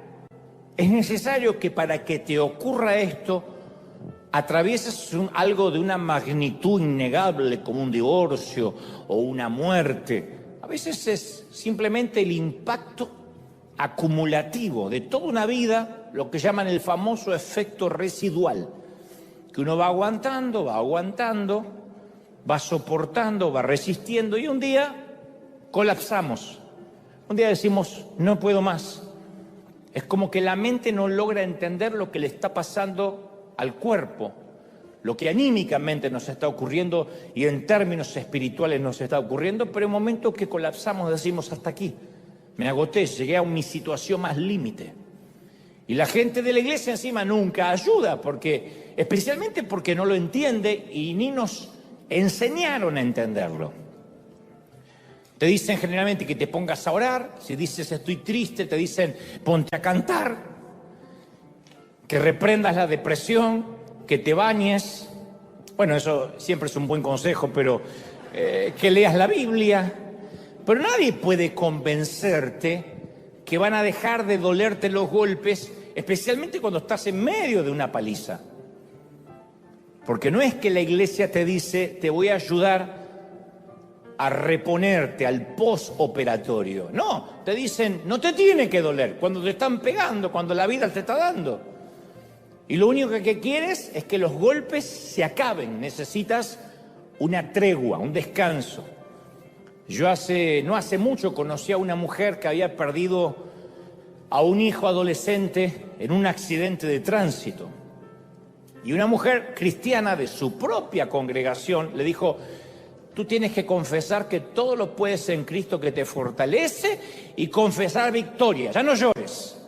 es necesario que para que te ocurra esto, atravieses algo de una magnitud innegable como un divorcio o una muerte. A veces es simplemente el impacto acumulativo de toda una vida, lo que llaman el famoso efecto residual, que uno va aguantando, va soportando, va resistiendo y un día colapsamos. Un día decimos, no puedo más. Es como que la mente no logra entender lo que le está pasando al cuerpo, lo que anímicamente nos está ocurriendo y en términos espirituales nos está ocurriendo, pero en momentos que colapsamos decimos hasta aquí, me agoté, llegué a mi situación más límite. Y la gente de la iglesia encima nunca ayuda, especialmente porque no lo entiende y ni nos enseñaron a entenderlo. Te dicen generalmente que te pongas a orar, si dices estoy triste, te dicen ponte a cantar, que reprendas la depresión, que te bañes. Bueno, eso siempre es un buen consejo, pero que leas la Biblia. Pero nadie puede convencerte que van a dejar de dolerte los golpes, especialmente cuando estás en medio de una paliza. Porque no es que la iglesia te dice, te voy a ayudar a reponerte al postoperatorio. No, te dicen, no te tiene que doler cuando te están pegando, cuando la vida te está dando. Y lo único que quieres es que los golpes se acaben. Necesitas una tregua, un descanso. Yo no hace mucho conocí a una mujer que había perdido a un hijo adolescente en un accidente de tránsito. Y una mujer cristiana de su propia congregación le dijo, tú tienes que confesar que todo lo puedes en Cristo que te fortalece y confesar victoria, ya no llores.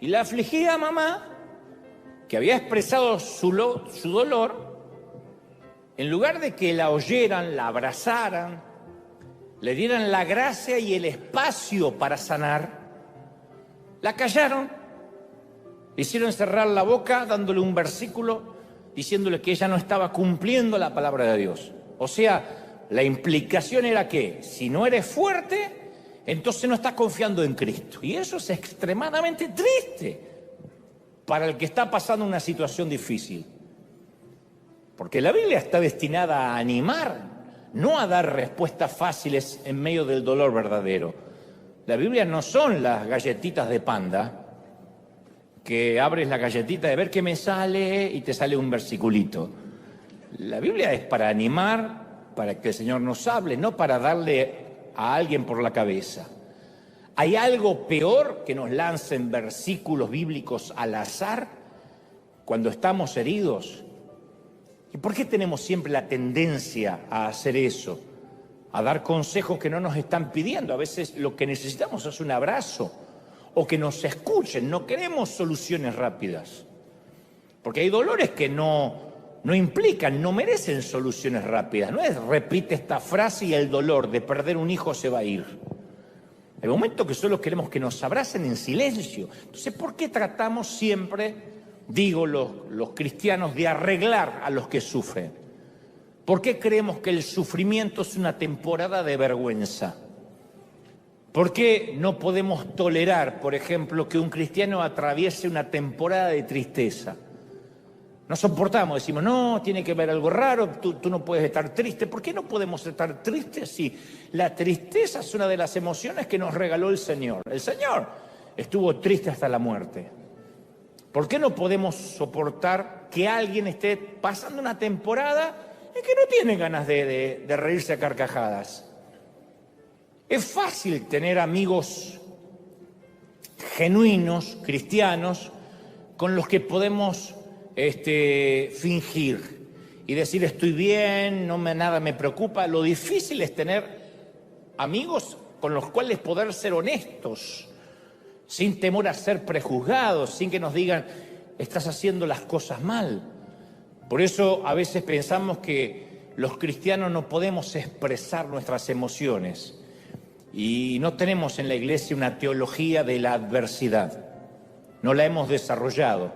Y la afligida mamá, que había expresado su dolor, en lugar de que la oyeran, la abrazaran, le dieran la gracia y el espacio para sanar, la callaron, le hicieron cerrar la boca dándole un versículo diciéndole que ella no estaba cumpliendo la palabra de Dios. O sea, la implicación era que si no eres fuerte, entonces no estás confiando en Cristo. Y eso es extremadamente triste para el que está pasando una situación difícil. Porque la Biblia está destinada a animar, no a dar respuestas fáciles en medio del dolor verdadero. La Biblia no son las galletitas de Panda, que abres la galletita de ver qué me sale y te sale un versiculito. La Biblia es para animar, para que el Señor nos hable, no para darle a alguien por la cabeza. ¿Hay algo peor que nos lancen versículos bíblicos al azar cuando estamos heridos? ¿Y por qué tenemos siempre la tendencia a hacer eso? A dar consejos que no nos están pidiendo. A veces lo que necesitamos es un abrazo o que nos escuchen. No queremos soluciones rápidas. Porque hay dolores que no implican, no merecen soluciones rápidas. No es repite esta frase y el dolor de perder un hijo se va a ir. Hay momentos que solo queremos que nos abracen en silencio. Entonces, ¿por qué tratamos siempre, digo los cristianos, de arreglar a los que sufren? ¿Por qué creemos que el sufrimiento es una temporada de vergüenza? ¿Por qué no podemos tolerar, por ejemplo, que un cristiano atraviese una temporada de tristeza? No soportamos, decimos, no, tiene que haber algo raro, tú no puedes estar triste. ¿Por qué no podemos estar tristes si la tristeza es una de las emociones que nos regaló el Señor? El Señor estuvo triste hasta la muerte. ¿Por qué no podemos soportar que alguien esté pasando una temporada en que no tiene ganas de reírse a carcajadas? Es fácil tener amigos genuinos, cristianos, con los que podemos fingir y decir estoy bien, nada me preocupa. Lo difícil es tener amigos con los cuales poder ser honestos, sin temor a ser prejuzgados, sin que nos digan estás haciendo las cosas mal. Por eso a veces pensamos que los cristianos no podemos expresar nuestras emociones y no tenemos en la iglesia una teología de la adversidad. No la hemos desarrollado.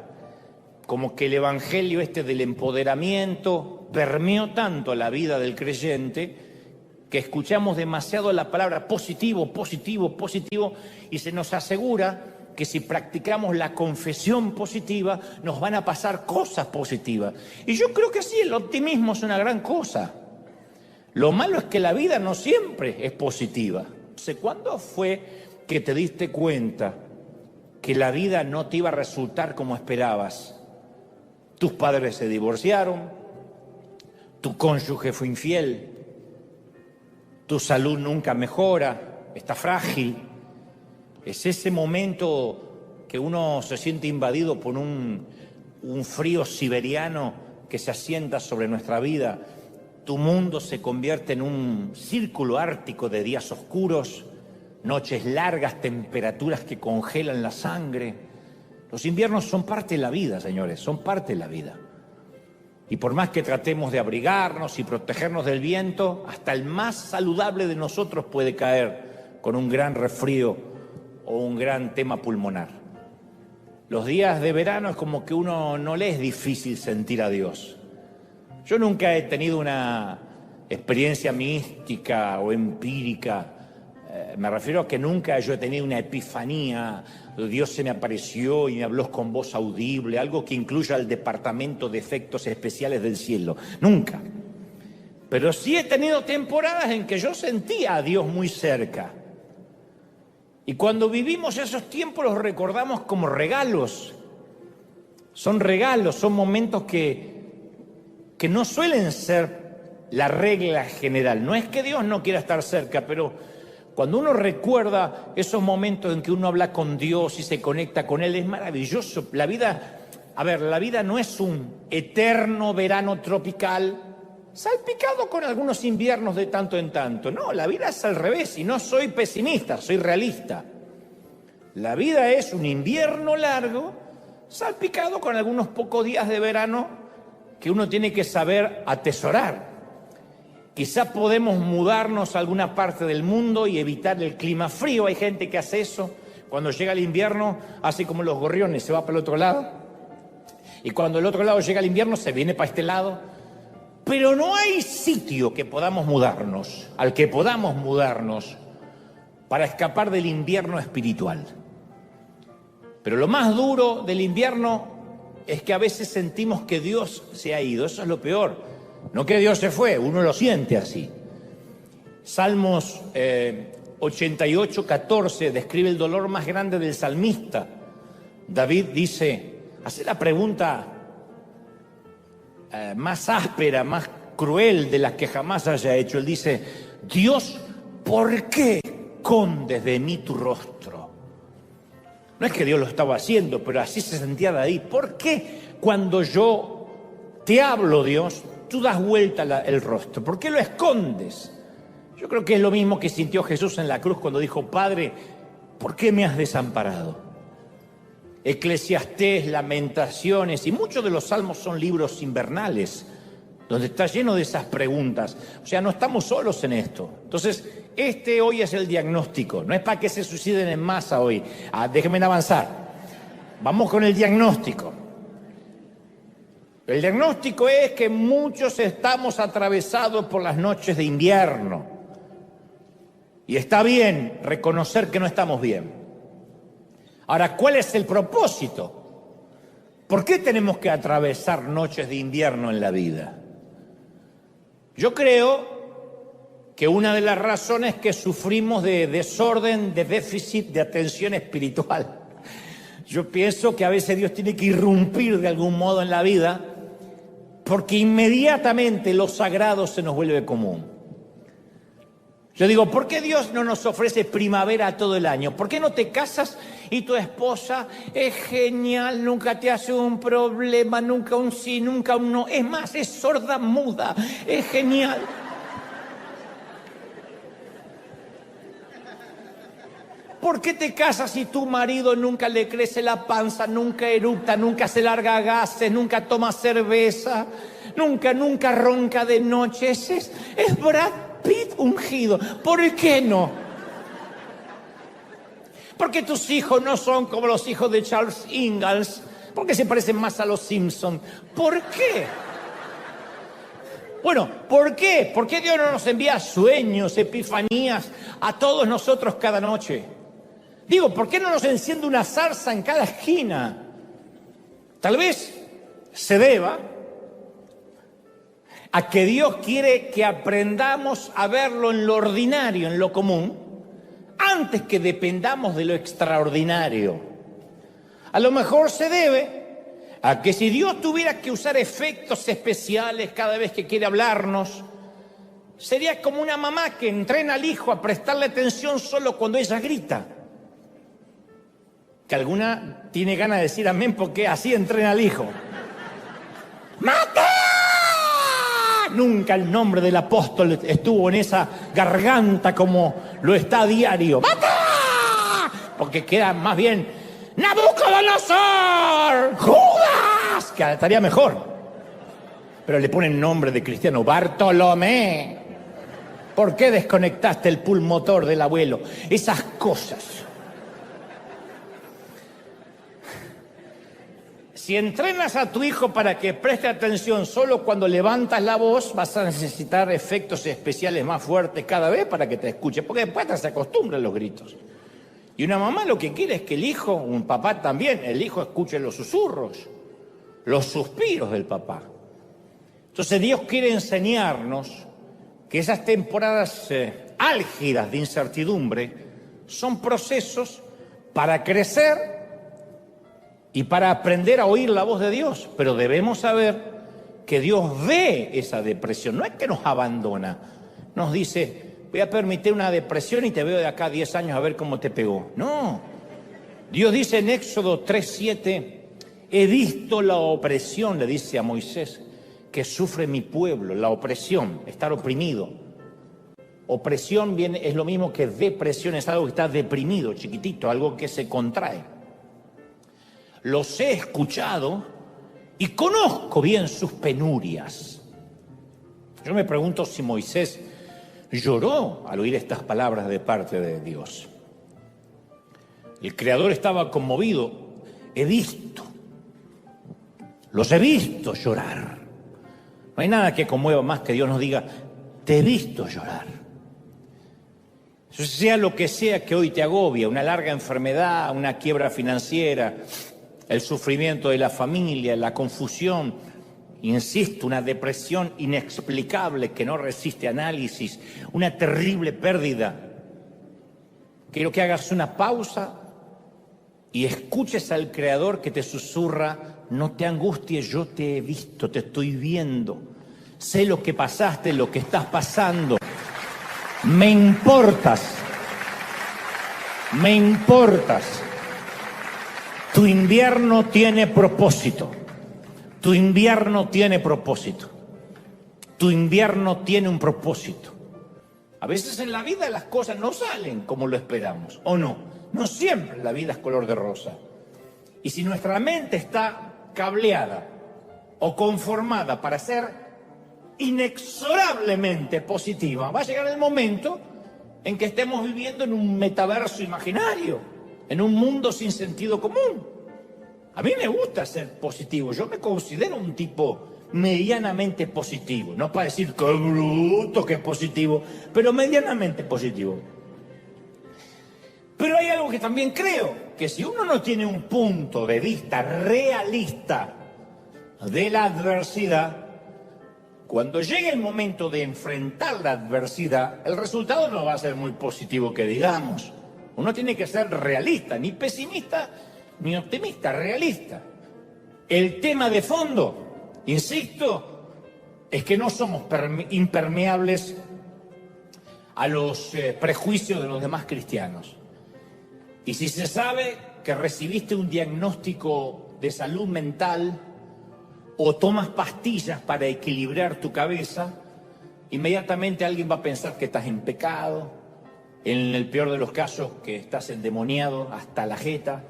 Como que el evangelio del empoderamiento permeó tanto la vida del creyente que escuchamos demasiado la palabra positivo, positivo, positivo, y se nos asegura que si practicamos la confesión positiva nos van a pasar cosas positivas. Y yo creo que sí, el optimismo es una gran cosa. Lo malo es que la vida no siempre es positiva. ¿Cuándo fue que te diste cuenta que la vida no te iba a resultar como esperabas? Tus padres se divorciaron, tu cónyuge fue infiel, tu salud nunca mejora, está frágil. Es ese momento que uno se siente invadido por un frío siberiano que se asienta sobre nuestra vida. Tu mundo se convierte en un círculo ártico de días oscuros, noches largas, temperaturas que congelan la sangre. Los inviernos son parte de la vida, señores, son parte de la vida. Y por más que tratemos de abrigarnos y protegernos del viento, hasta el más saludable de nosotros puede caer con un gran resfrío o un gran tema pulmonar. Los días de verano es como que uno no le es difícil sentir a Dios. Yo nunca he tenido una experiencia mística o empírica. Me refiero a que nunca yo he tenido una epifanía, Dios se me apareció y me habló con voz audible, algo que incluya el departamento de efectos especiales del cielo. Nunca. Pero sí he tenido temporadas en que yo sentía a Dios muy cerca. Y cuando vivimos esos tiempos los recordamos como regalos. Son regalos, son momentos que no suelen ser la regla general. No es que Dios no quiera estar cerca, pero cuando uno recuerda esos momentos en que uno habla con Dios y se conecta con Él, es maravilloso. La vida no es un eterno verano tropical, salpicado con algunos inviernos de tanto en tanto. No, la vida es al revés, y no soy pesimista, soy realista. La vida es un invierno largo, salpicado con algunos pocos días de verano que uno tiene que saber atesorar. Quizá podemos mudarnos a alguna parte del mundo y evitar el clima frío. Hay gente que hace eso. Cuando llega el invierno, hace como los gorriones, se va para el otro lado. Y cuando el otro lado llega el invierno, se viene para este lado. Pero no hay sitio que podamos mudarnos, al que podamos mudarnos, para escapar del invierno espiritual. Pero lo más duro del invierno es que a veces sentimos que Dios se ha ido. Eso es lo peor. No que Dios se fue, uno lo siente así. Salmos 88, 14 describe el dolor más grande del salmista. David hace la pregunta más áspera, más cruel de las que jamás haya hecho. Él dice: Dios, ¿por qué escondes de mí tu rostro? No es que Dios lo estaba haciendo, pero así se sentía David. ¿Por qué cuando yo te hablo, Dios, tú das vuelta el rostro? ¿Por qué lo escondes? Yo creo que es lo mismo que sintió Jesús en la cruz cuando dijo: Padre, ¿por qué me has desamparado? Eclesiastés, Lamentaciones y muchos de los salmos son libros invernales, donde está lleno de esas preguntas. O sea, no estamos solos en esto. Entonces, hoy es el diagnóstico. No es para que se suiciden en masa hoy. Déjenme avanzar. Vamos con el diagnóstico. El diagnóstico es que muchos estamos atravesados por las noches de invierno. Y está bien reconocer que no estamos bien. Ahora, ¿cuál es el propósito? ¿Por qué tenemos que atravesar noches de invierno en la vida? Yo creo que una de las razones es que sufrimos de desorden, de déficit de atención espiritual. Yo pienso que a veces Dios tiene que irrumpir de algún modo en la vida, porque inmediatamente lo sagrado se nos vuelve común. Yo digo, ¿por qué Dios no nos ofrece primavera todo el año? ¿Por qué no te casas y tu esposa es genial, nunca te hace un problema, nunca un sí, nunca un no? Es más, es sorda muda, es genial. ¿Por qué te casas si tu marido nunca le crece la panza, nunca eructa, nunca se larga gases, nunca toma cerveza, nunca ronca de noche? Es Brad Pitt ungido. ¿Por qué no? Porque tus hijos no son como los hijos de Charles Ingalls, porque se parecen más a los Simpson. ¿Por qué? Bueno, ¿por qué? ¿Por qué Dios no nos envía sueños, epifanías a todos nosotros cada noche? Digo, ¿por qué no nos enciende una zarza en cada esquina? Tal vez se deba a que Dios quiere que aprendamos a verlo en lo ordinario, en lo común, antes que dependamos de lo extraordinario. A lo mejor se debe a que si Dios tuviera que usar efectos especiales cada vez que quiere hablarnos, sería como una mamá que entrena al hijo a prestarle atención solo cuando ella grita. Que alguna tiene ganas de decir amén porque así entrena al hijo. ¡Mate! Nunca el nombre del apóstol estuvo en esa garganta como lo está a diario. ¡Mate! Porque queda más bien ¡Nabucodonosor! ¡Judas! Que estaría mejor. Pero le ponen nombre de cristiano. ¡Bartolomé! ¿Por qué desconectaste el pulmotor del abuelo? Esas cosas. Si entrenas a tu hijo para que preste atención solo cuando levantas la voz, vas a necesitar efectos especiales más fuertes cada vez para que te escuche, porque después se acostumbra a los gritos. Y una mamá lo que quiere es que el hijo, un papá también, el hijo escuche los susurros, los suspiros del papá. Entonces Dios quiere enseñarnos que esas temporadas álgidas de incertidumbre son procesos para crecer y para aprender a oír la voz de Dios. Pero debemos saber que Dios ve esa depresión. No es que nos abandona. Nos dice, voy a permitir una depresión y te veo de acá a 10 años a ver cómo te pegó. No. Dios dice en Éxodo 3:7, he visto la opresión, le dice a Moisés, que sufre mi pueblo. La opresión, estar oprimido. Opresión es lo mismo que depresión, es algo que está deprimido, chiquitito, algo que se contrae. Los he escuchado y conozco bien sus penurias. Yo me pregunto si Moisés lloró al oír estas palabras de parte de Dios. El Creador estaba conmovido. Los he visto llorar. No hay nada que conmueva más que Dios nos diga, te he visto llorar. Sea lo que sea que hoy te agobia, una larga enfermedad, una quiebra financiera, el sufrimiento de la familia, la confusión, insisto, una depresión inexplicable que no resiste análisis, una terrible pérdida. Quiero que hagas una pausa y escuches al Creador que te susurra, no te angusties, yo te he visto, te estoy viendo, sé lo que pasaste, lo que estás pasando, me importas. Tu invierno tiene propósito. Tu invierno tiene propósito. Tu invierno tiene un propósito. A veces en la vida las cosas no salen como lo esperamos, ¿o no? No siempre la vida es color de rosa. Y si nuestra mente está cableada o conformada para ser inexorablemente positiva, va a llegar el momento en que estemos viviendo en un metaverso imaginario, en un mundo sin sentido común. A mí me gusta ser positivo, yo me considero un tipo medianamente positivo, no para decir qué bruto que es positivo, pero medianamente positivo. Pero hay algo que también creo, que si uno no tiene un punto de vista realista de la adversidad, cuando llegue el momento de enfrentar la adversidad, el resultado no va a ser muy positivo que digamos. Uno tiene que ser realista, ni pesimista ni optimista, realista. El tema de fondo, insisto, es que no somos impermeables a los prejuicios de los demás cristianos. Y si se sabe que recibiste un diagnóstico de salud mental o tomas pastillas para equilibrar tu cabeza, inmediatamente alguien va a pensar que estás en pecado, en el peor de los casos que estás endemoniado hasta la jeta.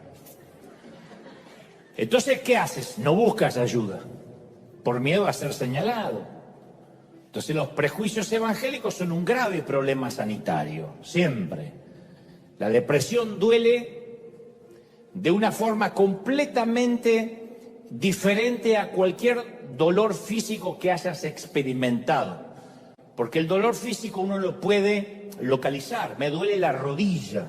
Entonces, ¿qué haces? No buscas ayuda, por miedo a ser señalado. Entonces, los prejuicios evangélicos son un grave problema sanitario, siempre. La depresión duele de una forma completamente diferente a cualquier dolor físico que hayas experimentado. Porque el dolor físico uno lo puede localizar. Me duele la rodilla,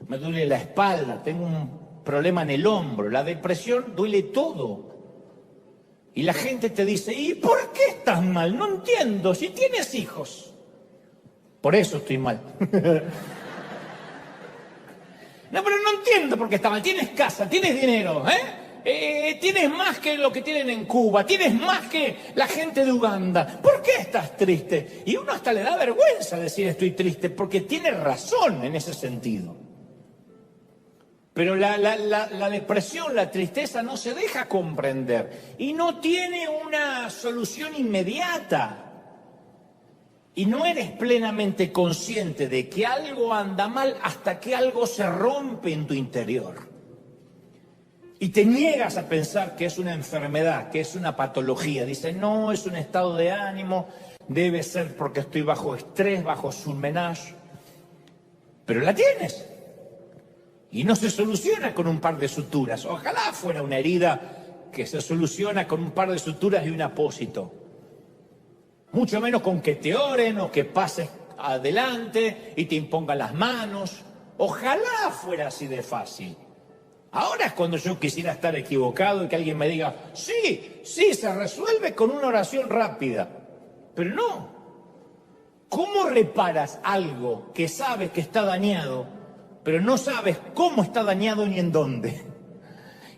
me duele la espalda, tengo un problema en el hombro. La depresión duele todo. Y la gente te dice, ¿y por qué estás mal? No entiendo, si tienes hijos. Por eso estoy mal. No, pero no entiendo por qué está mal. Tienes casa, tienes dinero, tienes más que lo que tienen en Cuba, tienes más que la gente de Uganda. ¿Por qué estás triste? Y uno hasta le da vergüenza decir estoy triste, porque tiene razón en ese sentido. Pero la depresión, la tristeza no se deja comprender y no tiene una solución inmediata. Y no eres plenamente consciente de que algo anda mal hasta que algo se rompe en tu interior. Y te niegas a pensar que es una enfermedad, que es una patología. Dices, no, es un estado de ánimo, debe ser porque estoy bajo estrés, bajo surmenage. Pero la tienes. Y no se soluciona con un par de suturas. Ojalá fuera una herida que se soluciona con un par de suturas y un apósito. Mucho menos con que te oren o que pases adelante y te impongan las manos. Ojalá fuera así de fácil. Ahora es cuando yo quisiera estar equivocado y que alguien me diga, sí, se resuelve con una oración rápida. Pero no. ¿Cómo reparas algo que sabes que está dañado, pero no sabes cómo está dañado ni en dónde?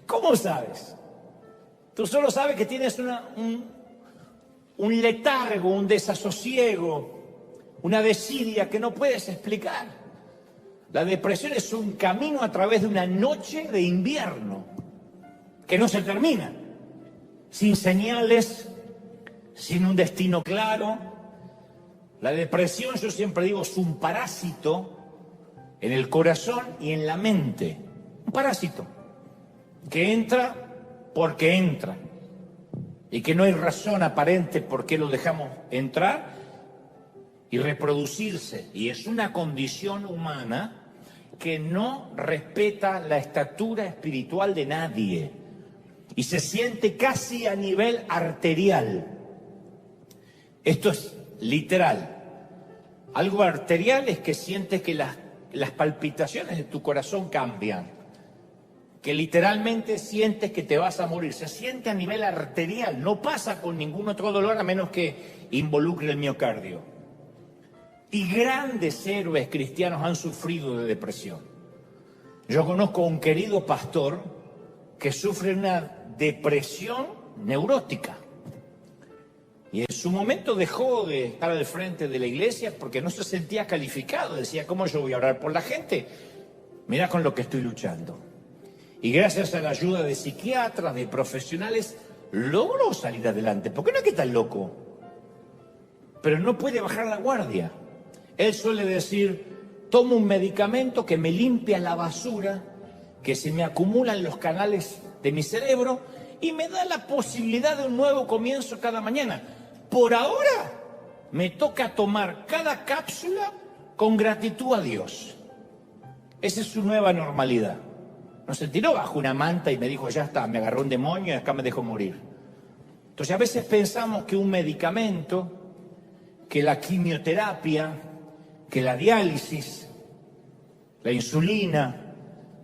¿Cómo sabes? Tú solo sabes que tienes un letargo, un desasosiego, una desidia que no puedes explicar. La depresión es un camino a través de una noche de invierno que no se termina, sin señales, sin un destino claro. La depresión, yo siempre digo, es un parásito en el corazón y en la mente. Un parásito que entra porque entra y que no hay razón aparente por qué lo dejamos entrar y reproducirse. Y es una condición humana que no respeta la estatura espiritual de nadie y se siente casi a nivel arterial. Esto es literal. Algo arterial es que sientes que las palpitaciones de tu corazón cambian, que literalmente sientes que te vas a morir. Se siente a nivel arterial, no pasa con ningún otro dolor a menos que involucre el miocardio. Y grandes héroes cristianos han sufrido de depresión. Yo conozco a un querido pastor que sufre una depresión neurótica. Y en su momento dejó de estar al frente de la iglesia porque no se sentía calificado. Decía, ¿cómo yo voy a orar por la gente? Mirá con lo que estoy luchando. Y gracias a la ayuda de psiquiatras, de profesionales, logró salir adelante. Porque no es que está loco, pero no puede bajar la guardia. Él suele decir, tomo un medicamento que me limpia la basura, que se me acumula en los canales de mi cerebro y me da la posibilidad de un nuevo comienzo cada mañana. Por ahora me toca tomar cada cápsula con gratitud a Dios. Esa es su nueva normalidad. No se tiró bajo una manta y me dijo, ya está, me agarró un demonio y acá me dejó morir. Entonces a veces pensamos que un medicamento, que la quimioterapia, que la diálisis, la insulina,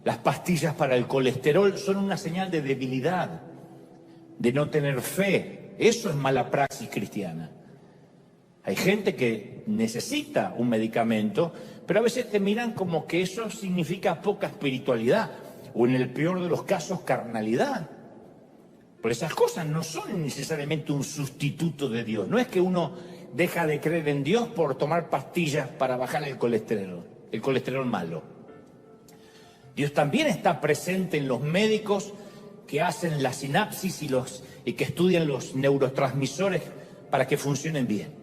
las pastillas para el colesterol son una señal de debilidad, de no tener fe. Eso es mala praxis cristiana. Hay gente que necesita un medicamento, pero a veces te miran como que eso significa poca espiritualidad, o en el peor de los casos, carnalidad. Pero esas cosas no son necesariamente un sustituto de Dios. No es que uno deja de creer en Dios por tomar pastillas para bajar el colesterol malo. Dios también está presente en los médicos que hacen la sinapsis y que estudian los neurotransmisores para que funcionen bien.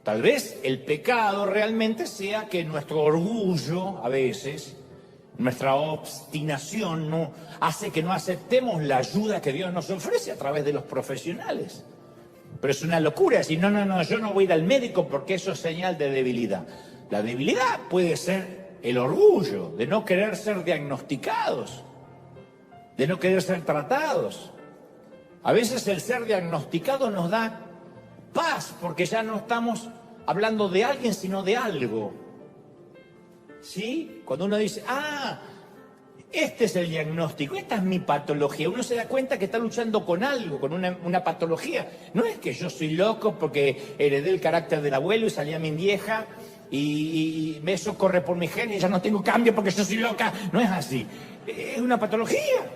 Tal vez el pecado realmente sea que nuestro orgullo, a veces, nuestra obstinación no hace que no aceptemos la ayuda que Dios nos ofrece a través de los profesionales. Pero es una locura decir, no, yo no voy a ir al médico porque eso es señal de debilidad. La debilidad puede ser el orgullo de no querer ser diagnosticados, de no querer ser tratados. A veces el ser diagnosticado nos da paz porque ya no estamos hablando de alguien sino de algo. ¿Sí? Cuando uno dice, este es el diagnóstico, esta es mi patología, uno se da cuenta que está luchando con algo, con una patología. No es que yo soy loco porque heredé el carácter del abuelo y salí a mi vieja y eso corre por mi gen y ya no tengo cambio porque yo soy loca. No es así, es una patología.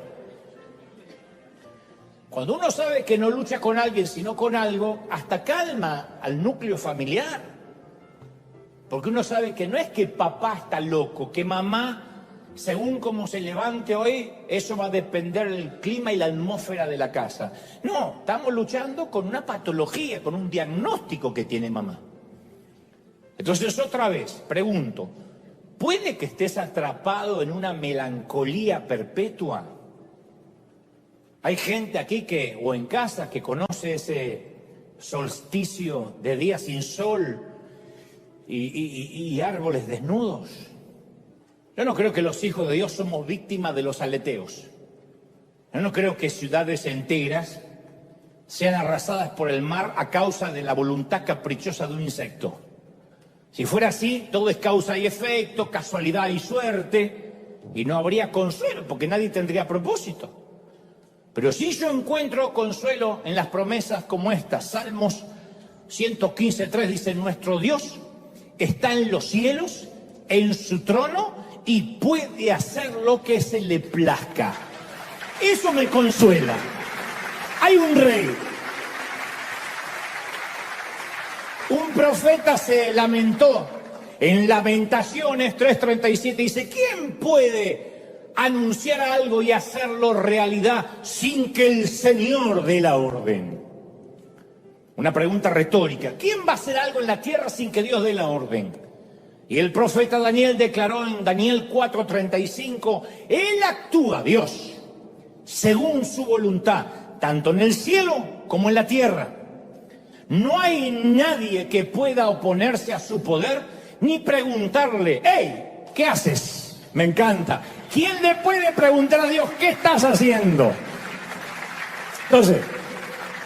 Cuando uno sabe que no lucha con alguien sino con algo, hasta calma al núcleo familiar. Porque uno sabe que no es que papá está loco, que mamá, según cómo se levante hoy, eso va a depender del clima y la atmósfera de la casa. No, estamos luchando con una patología, con un diagnóstico que tiene mamá. Entonces, otra vez, pregunto, ¿puede que estés atrapado en una melancolía perpetua? Hay gente aquí o en casa que conoce ese solsticio de día sin sol y árboles desnudos. Yo no creo que los hijos de Dios somos víctimas de los aleteos. Yo no creo que ciudades enteras sean arrasadas por el mar a causa de la voluntad caprichosa de un insecto. Si fuera así, todo es causa y efecto, casualidad y suerte, y no habría consuelo, porque nadie tendría propósito. Pero si yo encuentro consuelo en las promesas como estas, Salmos 115:3 dice, nuestro Dios está en los cielos, en su trono, y puede hacer lo que se le plazca. Eso me consuela. Hay un rey. Un profeta se lamentó en Lamentaciones 3:37, dice, ¿quién puede anunciar algo y hacerlo realidad sin que el Señor dé la orden? Una pregunta retórica. ¿Quién va a hacer algo en la tierra sin que Dios dé la orden? Y el profeta Daniel declaró en Daniel 4:35, Él actúa, Dios, según su voluntad, tanto en el cielo como en la tierra. No hay nadie que pueda oponerse a su poder ni preguntarle, hey, ¿qué haces? Me encanta. ¿Quién le puede preguntar a Dios, qué estás haciendo? Entonces,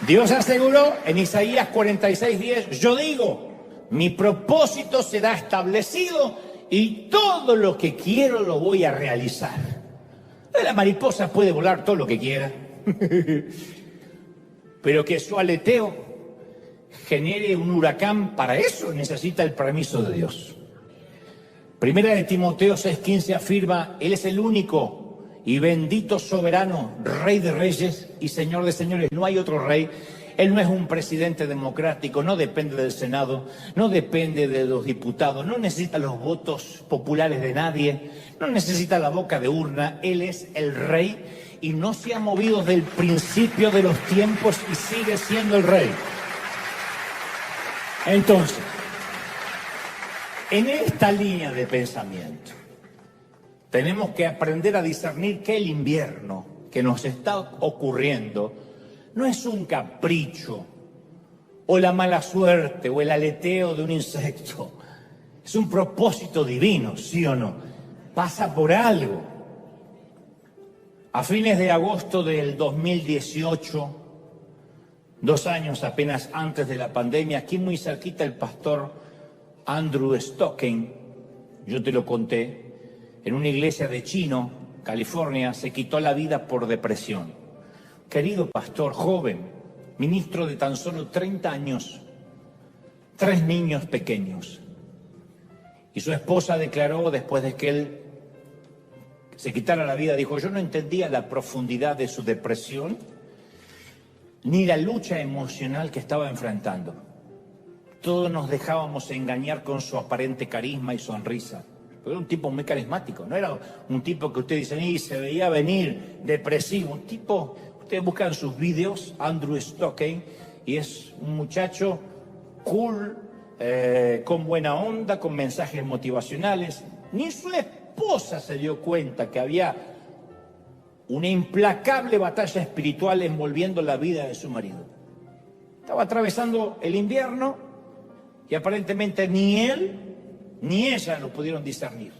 Dios aseguró en Isaías 46:10, yo digo, mi propósito será establecido y todo lo que quiero lo voy a realizar. La mariposa puede volar todo lo que quiera, pero que su aleteo genere un huracán, para eso necesita el permiso de Dios. Primera de Timoteo 6:15 afirma, Él es el único y bendito soberano, Rey de reyes y Señor de señores. No hay otro rey. Él no es un presidente democrático, no depende del Senado, no depende de los diputados, no necesita los votos populares de nadie, no necesita la boca de urna. Él es el rey y no se ha movido desde el principio de los tiempos y sigue siendo el rey. Entonces, en esta línea de pensamiento, tenemos que aprender a discernir que el invierno que nos está ocurriendo no es un capricho, o la mala suerte, o el aleteo de un insecto. Es un propósito divino, ¿sí o no? Pasa por algo. A fines de agosto del 2018, 2 años apenas antes de la pandemia, aquí muy cerquita el pastor Andrew Stocken, yo te lo conté, en una iglesia de Chino, California, se quitó la vida por depresión. Querido pastor, joven, ministro de tan solo 30 años, 3 niños pequeños. Y su esposa declaró después de que él se quitara la vida, dijo, yo no entendía la profundidad de su depresión ni la lucha emocional que estaba enfrentando. todos nos dejábamos engañar con su aparente carisma y sonrisa. Pero era un tipo muy carismático, no era un tipo que ustedes dicen, y se veía venir depresivo. Un tipo, ustedes buscan sus vídeos, Andrew Stockey, y es un muchacho cool, con buena onda, con mensajes motivacionales. Ni su esposa se dio cuenta que había una implacable batalla espiritual envolviendo la vida de su marido. Estaba atravesando el invierno y aparentemente ni él ni ella lo pudieron discernir.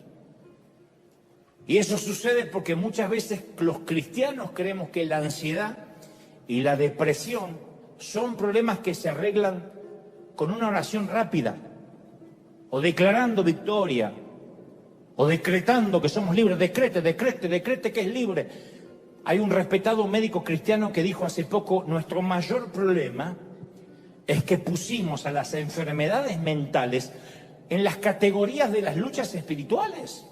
Y eso sucede porque muchas veces los cristianos creemos que la ansiedad y la depresión son problemas que se arreglan con una oración rápida, o declarando victoria, o decretando que somos libres. Decrete que es libre. Hay un respetado médico cristiano que dijo hace poco, nuestro mayor problema es que pusimos a las enfermedades mentales en las categorías de las luchas espirituales.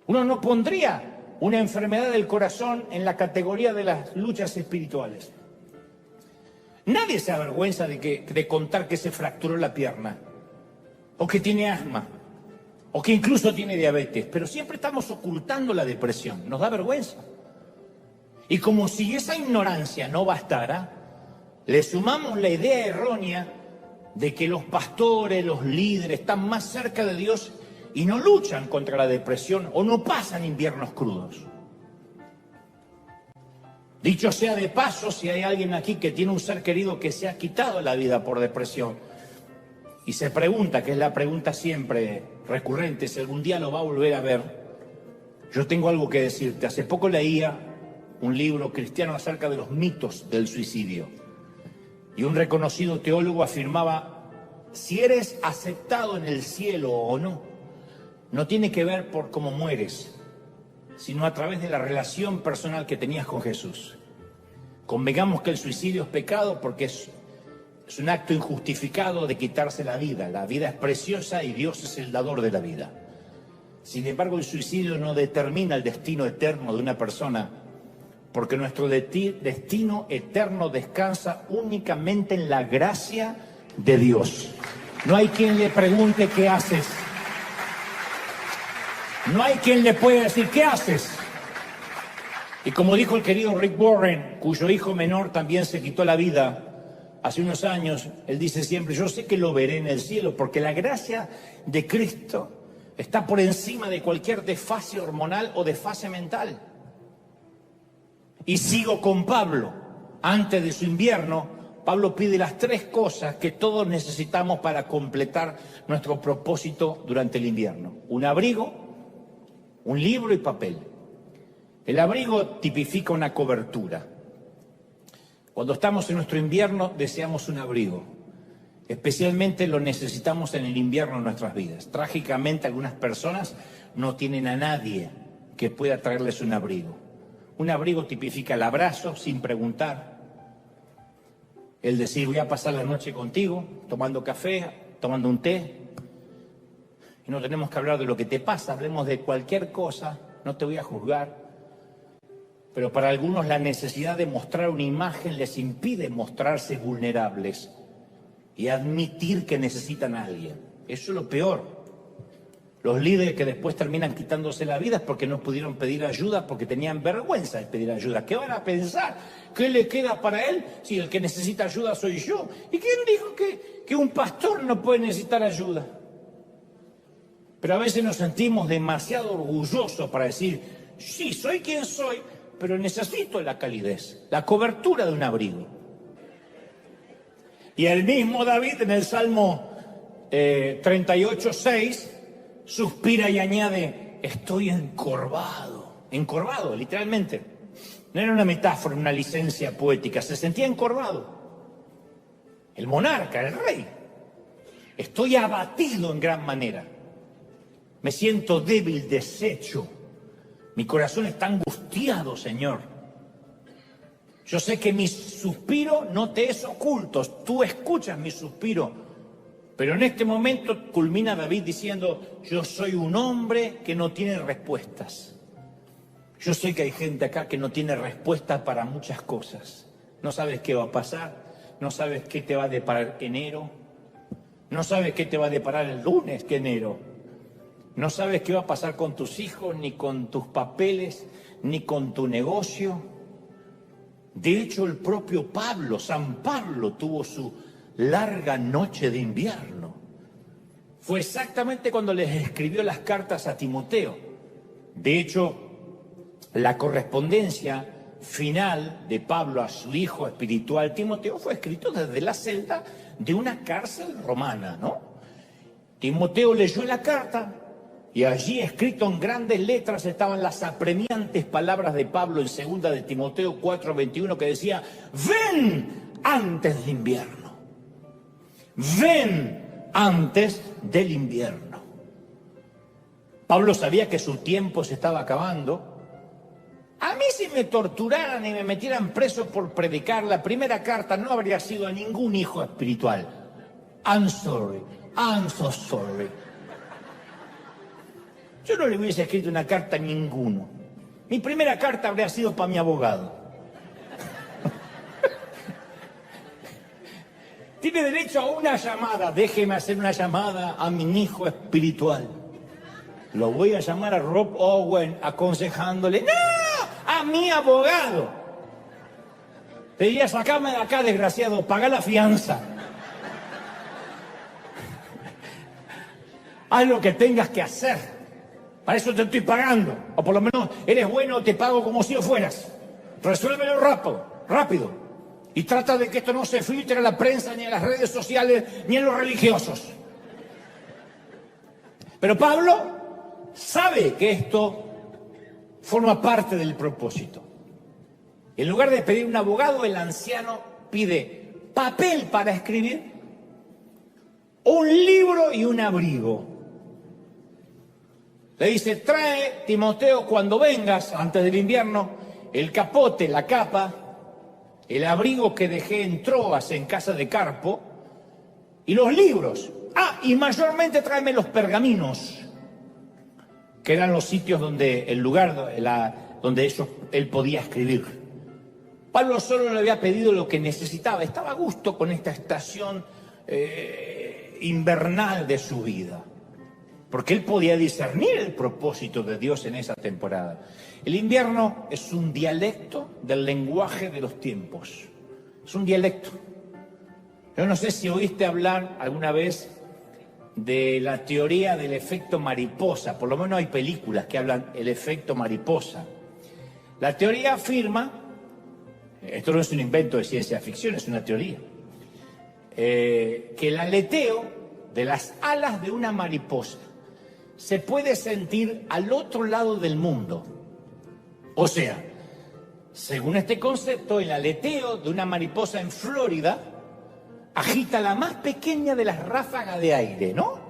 Uno no pondría una enfermedad del corazón en la categoría de las luchas espirituales. Nadie se avergüenza de contar que se fracturó la pierna, o que tiene asma, o que incluso tiene diabetes, pero siempre estamos ocultando la depresión, nos da vergüenza. Y como si esa ignorancia no bastara, le sumamos la idea errónea de que los pastores, los líderes están más cerca de Dios y no luchan contra la depresión o no pasan inviernos crudos. Dicho sea de paso, si hay alguien aquí que tiene un ser querido que se ha quitado la vida por depresión y se pregunta, que es la pregunta siempre recurrente, si algún día lo va a volver a ver, yo tengo algo que decirte. Hace poco leía un libro cristiano acerca de los mitos del suicidio y un reconocido teólogo afirmaba, si eres aceptado en el cielo o no, no tiene que ver por cómo mueres, sino a través de la relación personal que tenías con Jesús. Convengamos que el suicidio es pecado porque es un acto injustificado de quitarse la vida. La vida es preciosa y Dios es el dador de la vida. Sin embargo, el suicidio no determina el destino eterno de una persona, porque nuestro destino eterno descansa únicamente en la gracia de Dios. No hay quien le pregunte qué haces. No hay quien le pueda decir, ¿qué haces? Y como dijo el querido Rick Warren, cuyo hijo menor también se quitó la vida hace unos años, él dice siempre, yo sé que lo veré en el cielo, porque la gracia de Cristo está por encima de cualquier desfase hormonal o desfase mental. Y sigo con Pablo. Antes de su invierno, Pablo pide las 3 cosas que todos necesitamos para completar nuestro propósito durante el invierno. Un abrigo, un libro y papel. El abrigo tipifica una cobertura. Cuando estamos en nuestro invierno deseamos un abrigo. Especialmente lo necesitamos en el invierno de nuestras vidas. Trágicamente algunas personas no tienen a nadie que pueda traerles un abrigo. Un abrigo tipifica el abrazo sin preguntar. El decir voy a pasar la noche contigo, tomando café, tomando un té. Y no tenemos que hablar de lo que te pasa, hablemos de cualquier cosa, no te voy a juzgar. Pero para algunos la necesidad de mostrar una imagen les impide mostrarse vulnerables y admitir que necesitan a alguien. Eso es lo peor. Los líderes que después terminan quitándose la vida es porque no pudieron pedir ayuda, porque tenían vergüenza de pedir ayuda. ¿Qué van a pensar? ¿Qué le queda para él si el que necesita ayuda soy yo? ¿Y quién dijo que un pastor no puede necesitar ayuda? Pero a veces nos sentimos demasiado orgullosos para decir, sí, soy quien soy, pero necesito la calidez, la cobertura de un abrigo. Y el mismo David en el Salmo 38:6 suspira y añade, estoy encorvado, literalmente. No era una metáfora, una licencia poética, se sentía encorvado. El monarca, el rey. Estoy abatido en gran manera. Me siento débil, deshecho. Mi corazón está angustiado, Señor. Yo sé que mi suspiro no te es oculto, tú escuchas mi suspiro. Pero en este momento culmina David diciendo, yo soy un hombre que no tiene respuestas. Yo sé que hay gente acá que no tiene respuesta para muchas cosas. No sabes qué va a pasar, no sabes qué te va a deparar enero, No sabes qué te va a deparar el lunes, que enero. No sabes qué va a pasar con tus hijos, ni con tus papeles, ni con tu negocio. De hecho, el propio Pablo, San Pablo, tuvo su larga noche de invierno. Fue exactamente cuando les escribió las cartas a Timoteo. De hecho, la correspondencia final de Pablo a su hijo espiritual Timoteo fue escrito desde la celda de una cárcel romana, ¿no? Timoteo leyó la carta y allí, escrito en grandes letras, estaban las apremiantes palabras de Pablo en 2 de Timoteo 4:21, que decía: ven antes del invierno, ven antes del invierno. Pablo sabía que su tiempo se estaba acabando. A mí, si me torturaran y me metieran preso por predicar, la primera carta no habría sido a ningún hijo espiritual. I'm sorry, I'm so sorry. Yo no le hubiese escrito una carta a ninguno. Mi primera carta habría sido para mi abogado. Tiene derecho a una llamada. Déjeme hacer una llamada a mi hijo espiritual. Lo voy a llamar a Rob Owen aconsejándole: ¡no! ¡A mi abogado! Te diría: sacame de acá, desgraciado, paga la fianza. Haz lo que tengas que hacer. Para eso te estoy pagando. O por lo menos eres bueno, te pago como si lo fueras. Resuélvelo rápido. Y trata de que esto no se filtre a la prensa, ni a las redes sociales, ni a los religiosos. Pero Pablo sabe que esto forma parte del propósito. En lugar de pedir un abogado, el anciano pide papel para escribir, un libro y un abrigo. Le dice: trae, Timoteo, cuando vengas, antes del invierno, el capote, la capa, el abrigo que dejé en Troas, en casa de Carpo, y los libros. Ah, y mayormente tráeme los pergaminos, que eran los sitios donde, el lugar donde él podía escribir. Pablo solo le había pedido lo que necesitaba. Estaba a gusto con esta estación invernal de su vida, porque él podía discernir el propósito de Dios en esa temporada. El invierno es un dialecto del lenguaje de los tiempos. Es un dialecto. Yo no sé si oíste hablar alguna vez de la teoría del efecto mariposa. Por lo menos hay películas que hablan del efecto mariposa. La teoría afirma, esto no es un invento de ciencia ficción, es una teoría, que el aleteo de las alas de una mariposa se puede sentir al otro lado del mundo. O sea, según este concepto, el aleteo de una mariposa en Florida agita la más pequeña de las ráfagas de aire, ¿no?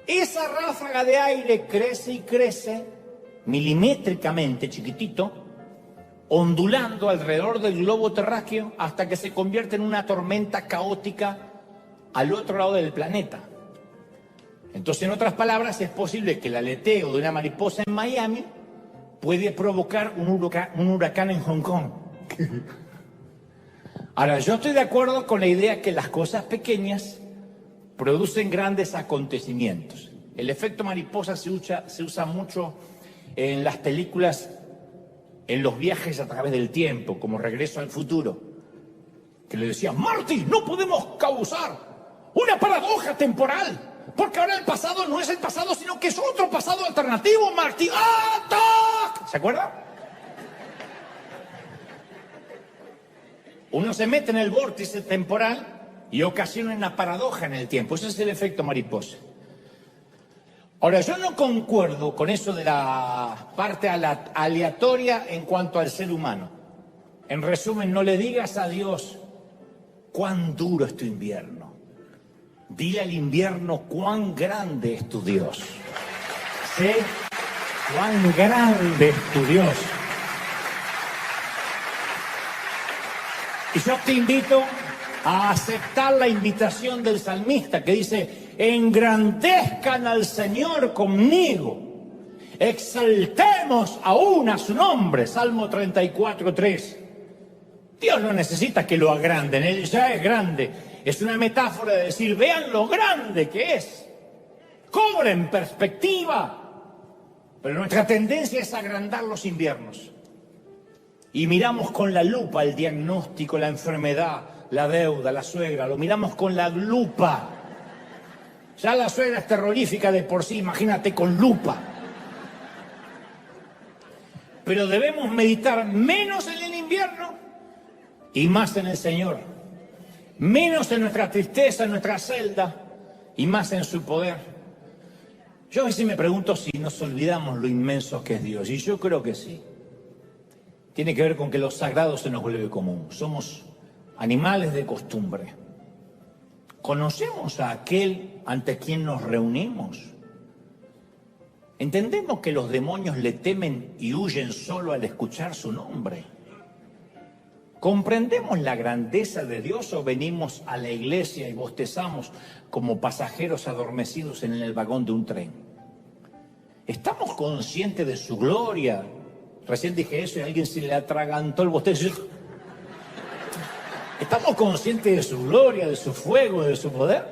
Esa ráfaga de aire crece y crece, milimétricamente, chiquitito, ondulando alrededor del globo terráqueo hasta que se convierte en una tormenta caótica al otro lado del planeta. Entonces, en otras palabras, es posible que el aleteo de una mariposa en Miami puede provocar un huracán en Hong Kong. Ahora, yo estoy de acuerdo con la idea que las cosas pequeñas producen grandes acontecimientos. El efecto mariposa se usa mucho en las películas, en los viajes a través del tiempo, como Regreso al Futuro, que le decían: Marty, no podemos causar una paradoja temporal, porque ahora el pasado no es el pasado, sino que es otro pasado alternativo, Marty. ¡Ah, ¿se acuerda? Uno se mete en el vórtice temporal y ocasiona una paradoja en el tiempo. Ese es el efecto mariposa. Ahora, yo no concuerdo con eso de la parte aleatoria en cuanto al ser humano. En resumen, no le digas a Dios cuán duro es tu invierno. Dile al invierno cuán grande es tu Dios. Sé cuán grande es tu Dios. Y yo te invito a aceptar la invitación del salmista que dice: engrandezcan al Señor conmigo, exaltemos aún a su nombre. Salmo 34:3. Dios no necesita que lo agranden, Él ya es grande. Es una metáfora de decir, vean lo grande que es. Cobren perspectiva. Pero nuestra tendencia es agrandar los inviernos. Y miramos con la lupa el diagnóstico, la enfermedad, la deuda, la suegra. Lo miramos con la lupa. Ya la suegra es terrorífica de por sí, imagínate con lupa. Pero debemos meditar menos en el invierno y más en el Señor. Menos en nuestra tristeza, en nuestra celda y más en su poder. Yo a veces me pregunto si nos olvidamos lo inmenso que es Dios, y yo creo que sí. Tiene que ver con que lo sagrado se nos vuelve común. Somos animales de costumbre. ¿Conocemos a aquel ante quien nos reunimos? ¿Entendemos que los demonios le temen y huyen solo al escuchar su nombre? ¿Comprendemos la grandeza de Dios o venimos a la iglesia y bostezamos como pasajeros adormecidos en el vagón de un tren? ¿Estamos conscientes de su gloria? Recién dije eso y a alguien se le atragantó el bostezo. ¿Estamos conscientes de su gloria, de su fuego, de su poder?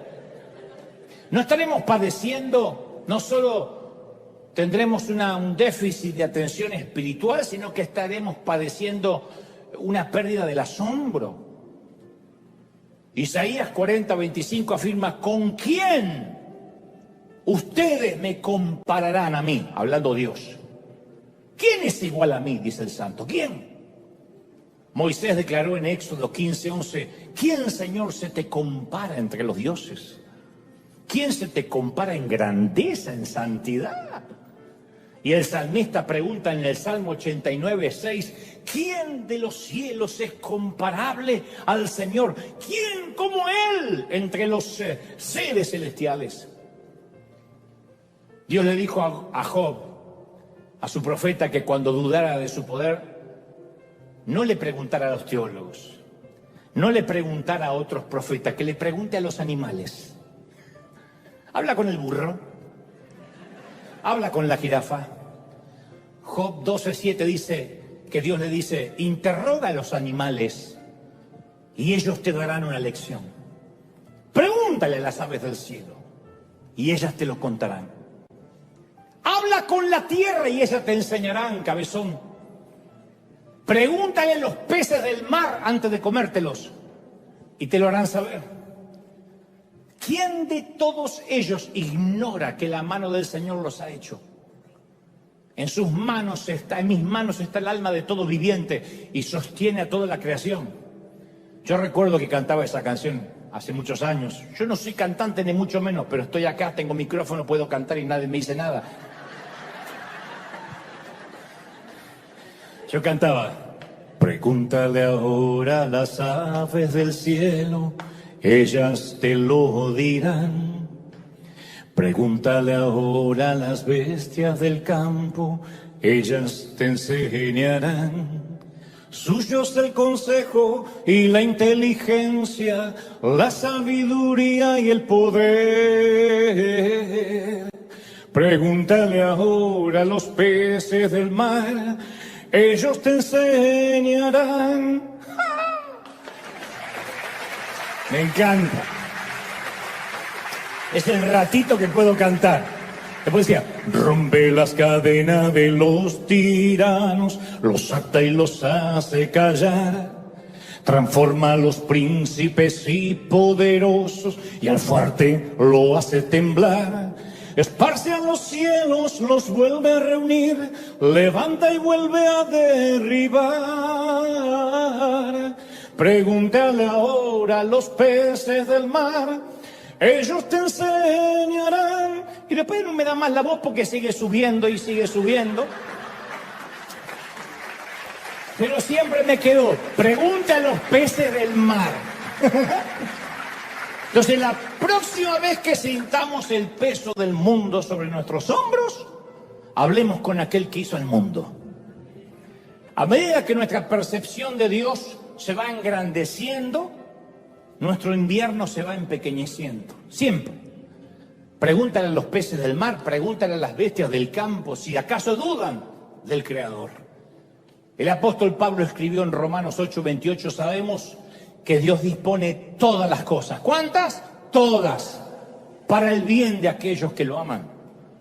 No estaremos padeciendo, no solo tendremos un déficit de atención espiritual, sino que estaremos padeciendo una pérdida del asombro. Isaías 40:25 afirma, ¿con quién ustedes me compararán a mí? Hablando Dios. ¿Quién es igual a mí? Dice el santo. ¿Quién? Moisés declaró en Éxodo 15:11, ¿quién, Señor, se te compara entre los dioses? ¿Quién se te compara en grandeza, en santidad? Y el salmista pregunta en el Salmo 89:6, ¿quién de los cielos es comparable al Señor? ¿Quién como Él entre los seres celestiales? Dios le dijo a Job, a su profeta, que cuando dudara de su poder, no le preguntara a los teólogos, no le preguntara a otros profetas, que le pregunte a los animales. Habla con el burro, habla con la jirafa. Job 12:7 dice que Dios le dice, interroga a los animales y ellos te darán una lección. Pregúntale a las aves del cielo y ellas te lo contarán. Habla con la tierra y ellas te enseñarán, cabezón. Pregúntale a los peces del mar antes de comértelos y te lo harán saber. ¿Quién de todos ellos ignora que la mano del Señor los ha hecho? En sus manos está, en mis manos está el alma de todo viviente y sostiene a toda la creación. Yo recuerdo que cantaba esa canción hace muchos años. Yo no soy cantante ni mucho menos, pero estoy acá, tengo micrófono, puedo cantar y nadie me dice nada. Yo cantaba, pregúntale ahora a las aves del cielo, ellas te lo dirán. Pregúntale ahora a las bestias del campo, ellas te enseñarán. Suyos el consejo y la inteligencia, la sabiduría y el poder. Pregúntale ahora a los peces del mar, ellos te enseñarán. Me encanta. Es el ratito que puedo cantar. Después decía, rompe las cadenas de los tiranos, los ata y los hace callar. Transforma a los príncipes y poderosos y al fuerte lo hace temblar. Esparce a los cielos, los vuelve a reunir, levanta y vuelve a derribar. Pregúntale ahora a los peces del mar, ellos te enseñarán. Y después no me da más la voz porque sigue subiendo y sigue subiendo. Pero siempre me quedo, pregunta a los peces del mar. Entonces, la próxima vez que sintamos el peso del mundo sobre nuestros hombros, hablemos con aquel que hizo el mundo. A medida que nuestra percepción de Dios se va engrandeciendo, nuestro invierno se va empequeñeciendo. Siempre. Pregúntale a los peces del mar, pregúntale a las bestias del campo si acaso dudan del Creador. El apóstol Pablo escribió en Romanos 8:28, sabemos que Dios dispone todas las cosas. ¿Cuántas? Todas. Para el bien de aquellos que lo aman.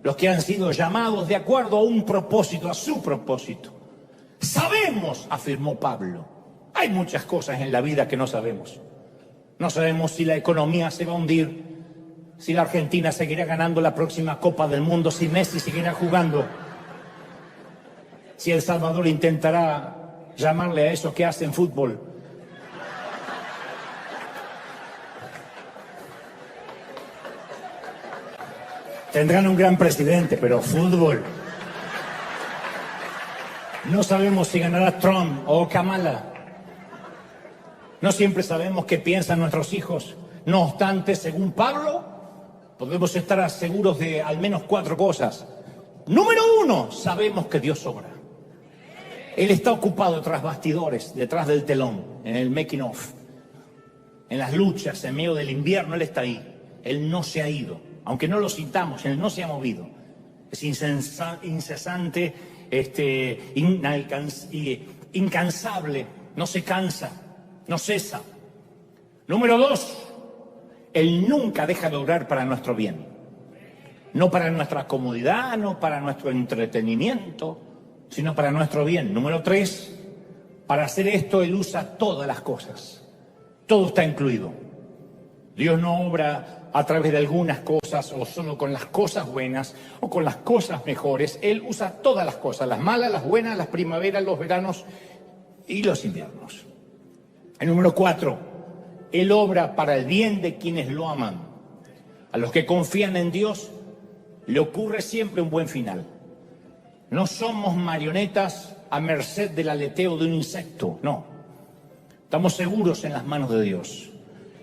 Los que han sido llamados de acuerdo a un propósito, a su propósito. Sabemos, afirmó Pablo, hay muchas cosas en la vida que no sabemos. No sabemos si la economía se va a hundir, si la Argentina seguirá ganando la próxima Copa del Mundo, si Messi seguirá jugando, si El Salvador intentará llamarle a esos que hacen fútbol. Tendrán un gran presidente, pero fútbol. No sabemos si ganará Trump o Kamala. No siempre sabemos qué piensan nuestros hijos. No obstante, según Pablo, podemos estar seguros de al menos 4 cosas. Número 1, sabemos que Dios obra. Él está ocupado tras bastidores, detrás del telón, en el making of. En las luchas, en medio del invierno, Él está ahí. Él no se ha ido. Aunque no lo sintamos, Él no se ha movido. Es incesante, incansable, no se cansa, no cesa. Número 2, Él nunca deja de obrar para nuestro bien. No para nuestra comodidad, no para nuestro entretenimiento, sino para nuestro bien. Número 3, para hacer esto Él usa todas las cosas. Todo está incluido. Dios no obra a través de algunas cosas o solo con las cosas buenas o con las cosas mejores. Él usa todas las cosas, las malas, las buenas, las primaveras, los veranos y los inviernos. El número 4, Él obra para el bien de quienes lo aman. A los que confían en Dios le ocurre siempre un buen final. No somos marionetas a merced del aleteo de un insecto, no. Estamos seguros en las manos de Dios.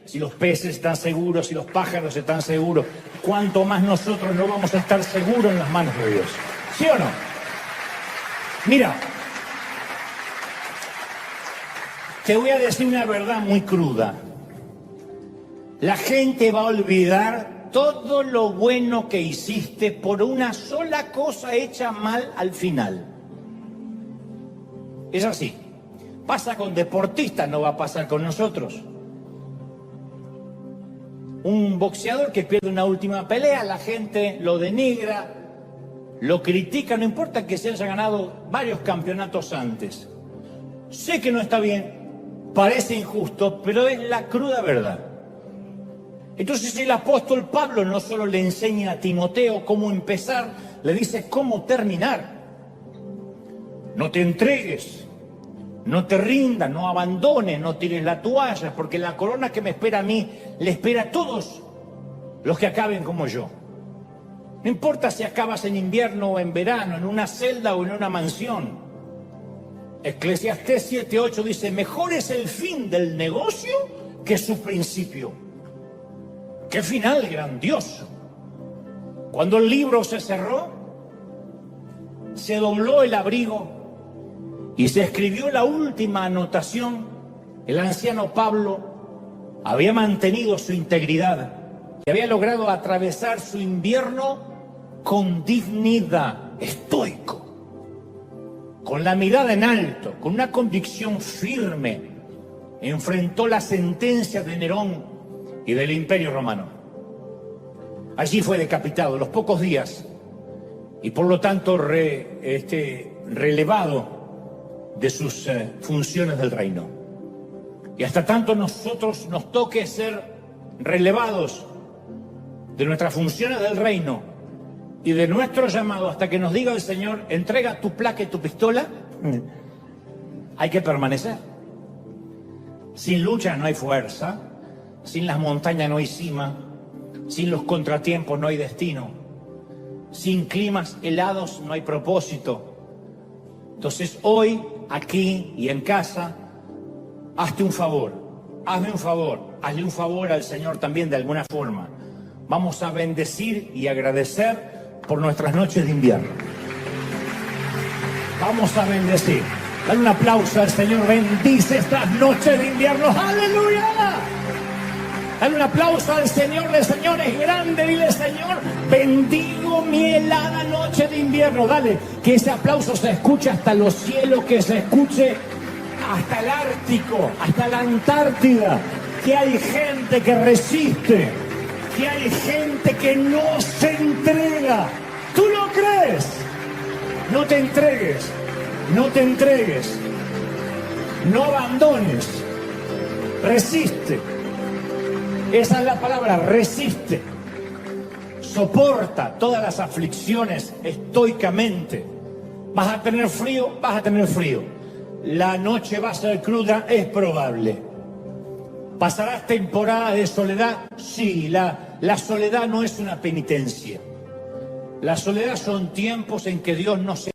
Si los peces están seguros, si los pájaros están seguros, ¿cuánto más nosotros no vamos a estar seguros en las manos de Dios? ¿Sí o no? Mira, te voy a decir una verdad muy cruda. La gente va a olvidar todo lo bueno que hiciste por una sola cosa hecha mal al final. Es así. Pasa con deportistas, no va a pasar con nosotros. Un boxeador que pierde una última pelea, la gente lo denigra, lo critica, no importa que se haya ganado varios campeonatos antes. Sé que no está bien, parece injusto, pero es la cruda verdad. Entonces el apóstol Pablo no solo le enseña a Timoteo cómo empezar, le dice cómo terminar. No te entregues, no te rindas, no abandones, no tires la toalla, porque la corona que me espera a mí, le espera a todos los que acaben como yo. No importa si acabas en invierno o en verano, en una celda o en una mansión. Eclesiastés 7:8 dice, mejor es el fin del negocio que su principio. ¡Qué final grandioso! Cuando el libro se cerró, se dobló el abrigo y se escribió la última anotación. El anciano Pablo había mantenido su integridad y había logrado atravesar su invierno con dignidad, estoico, con la mirada en alto, con una convicción firme. Enfrentó la sentencia de Nerón y del Imperio Romano. Allí fue decapitado a los pocos días y por lo tanto relevado de sus funciones del reino. Y hasta tanto nosotros nos toque ser relevados de nuestras funciones del reino y de nuestro llamado, hasta que nos diga el Señor, entrega tu placa y tu pistola, hay que permanecer. Sin lucha no hay fuerza, sin las montañas no hay cima, sin los contratiempos no hay destino, sin climas helados no hay propósito. Entonces hoy, aquí y en casa, hazme un favor, hazle un favor al Señor también de alguna forma. Vamos a bendecir y agradecer por nuestras noches de invierno. Vamos a bendecir. Dale un aplauso al Señor, bendice estas noches de invierno. ¡Aleluya! Dale un aplauso al Señor de señores grande, dile Señor, bendigo mi helada noche de invierno. Dale, que ese aplauso se escuche hasta los cielos, que se escuche hasta el Ártico, hasta la Antártida, que hay gente que resiste, que hay gente que no se entrega. ¿Tú lo crees? No te entregues, no te entregues, no abandones, resiste. Esa es la palabra, resiste. Soporta todas las aflicciones estoicamente. ¿Vas a tener frío? Vas a tener frío. La noche va a ser cruda, es probable. ¿Pasarás temporada de soledad? Sí, la soledad no es una penitencia. La soledad son tiempos en que Dios no se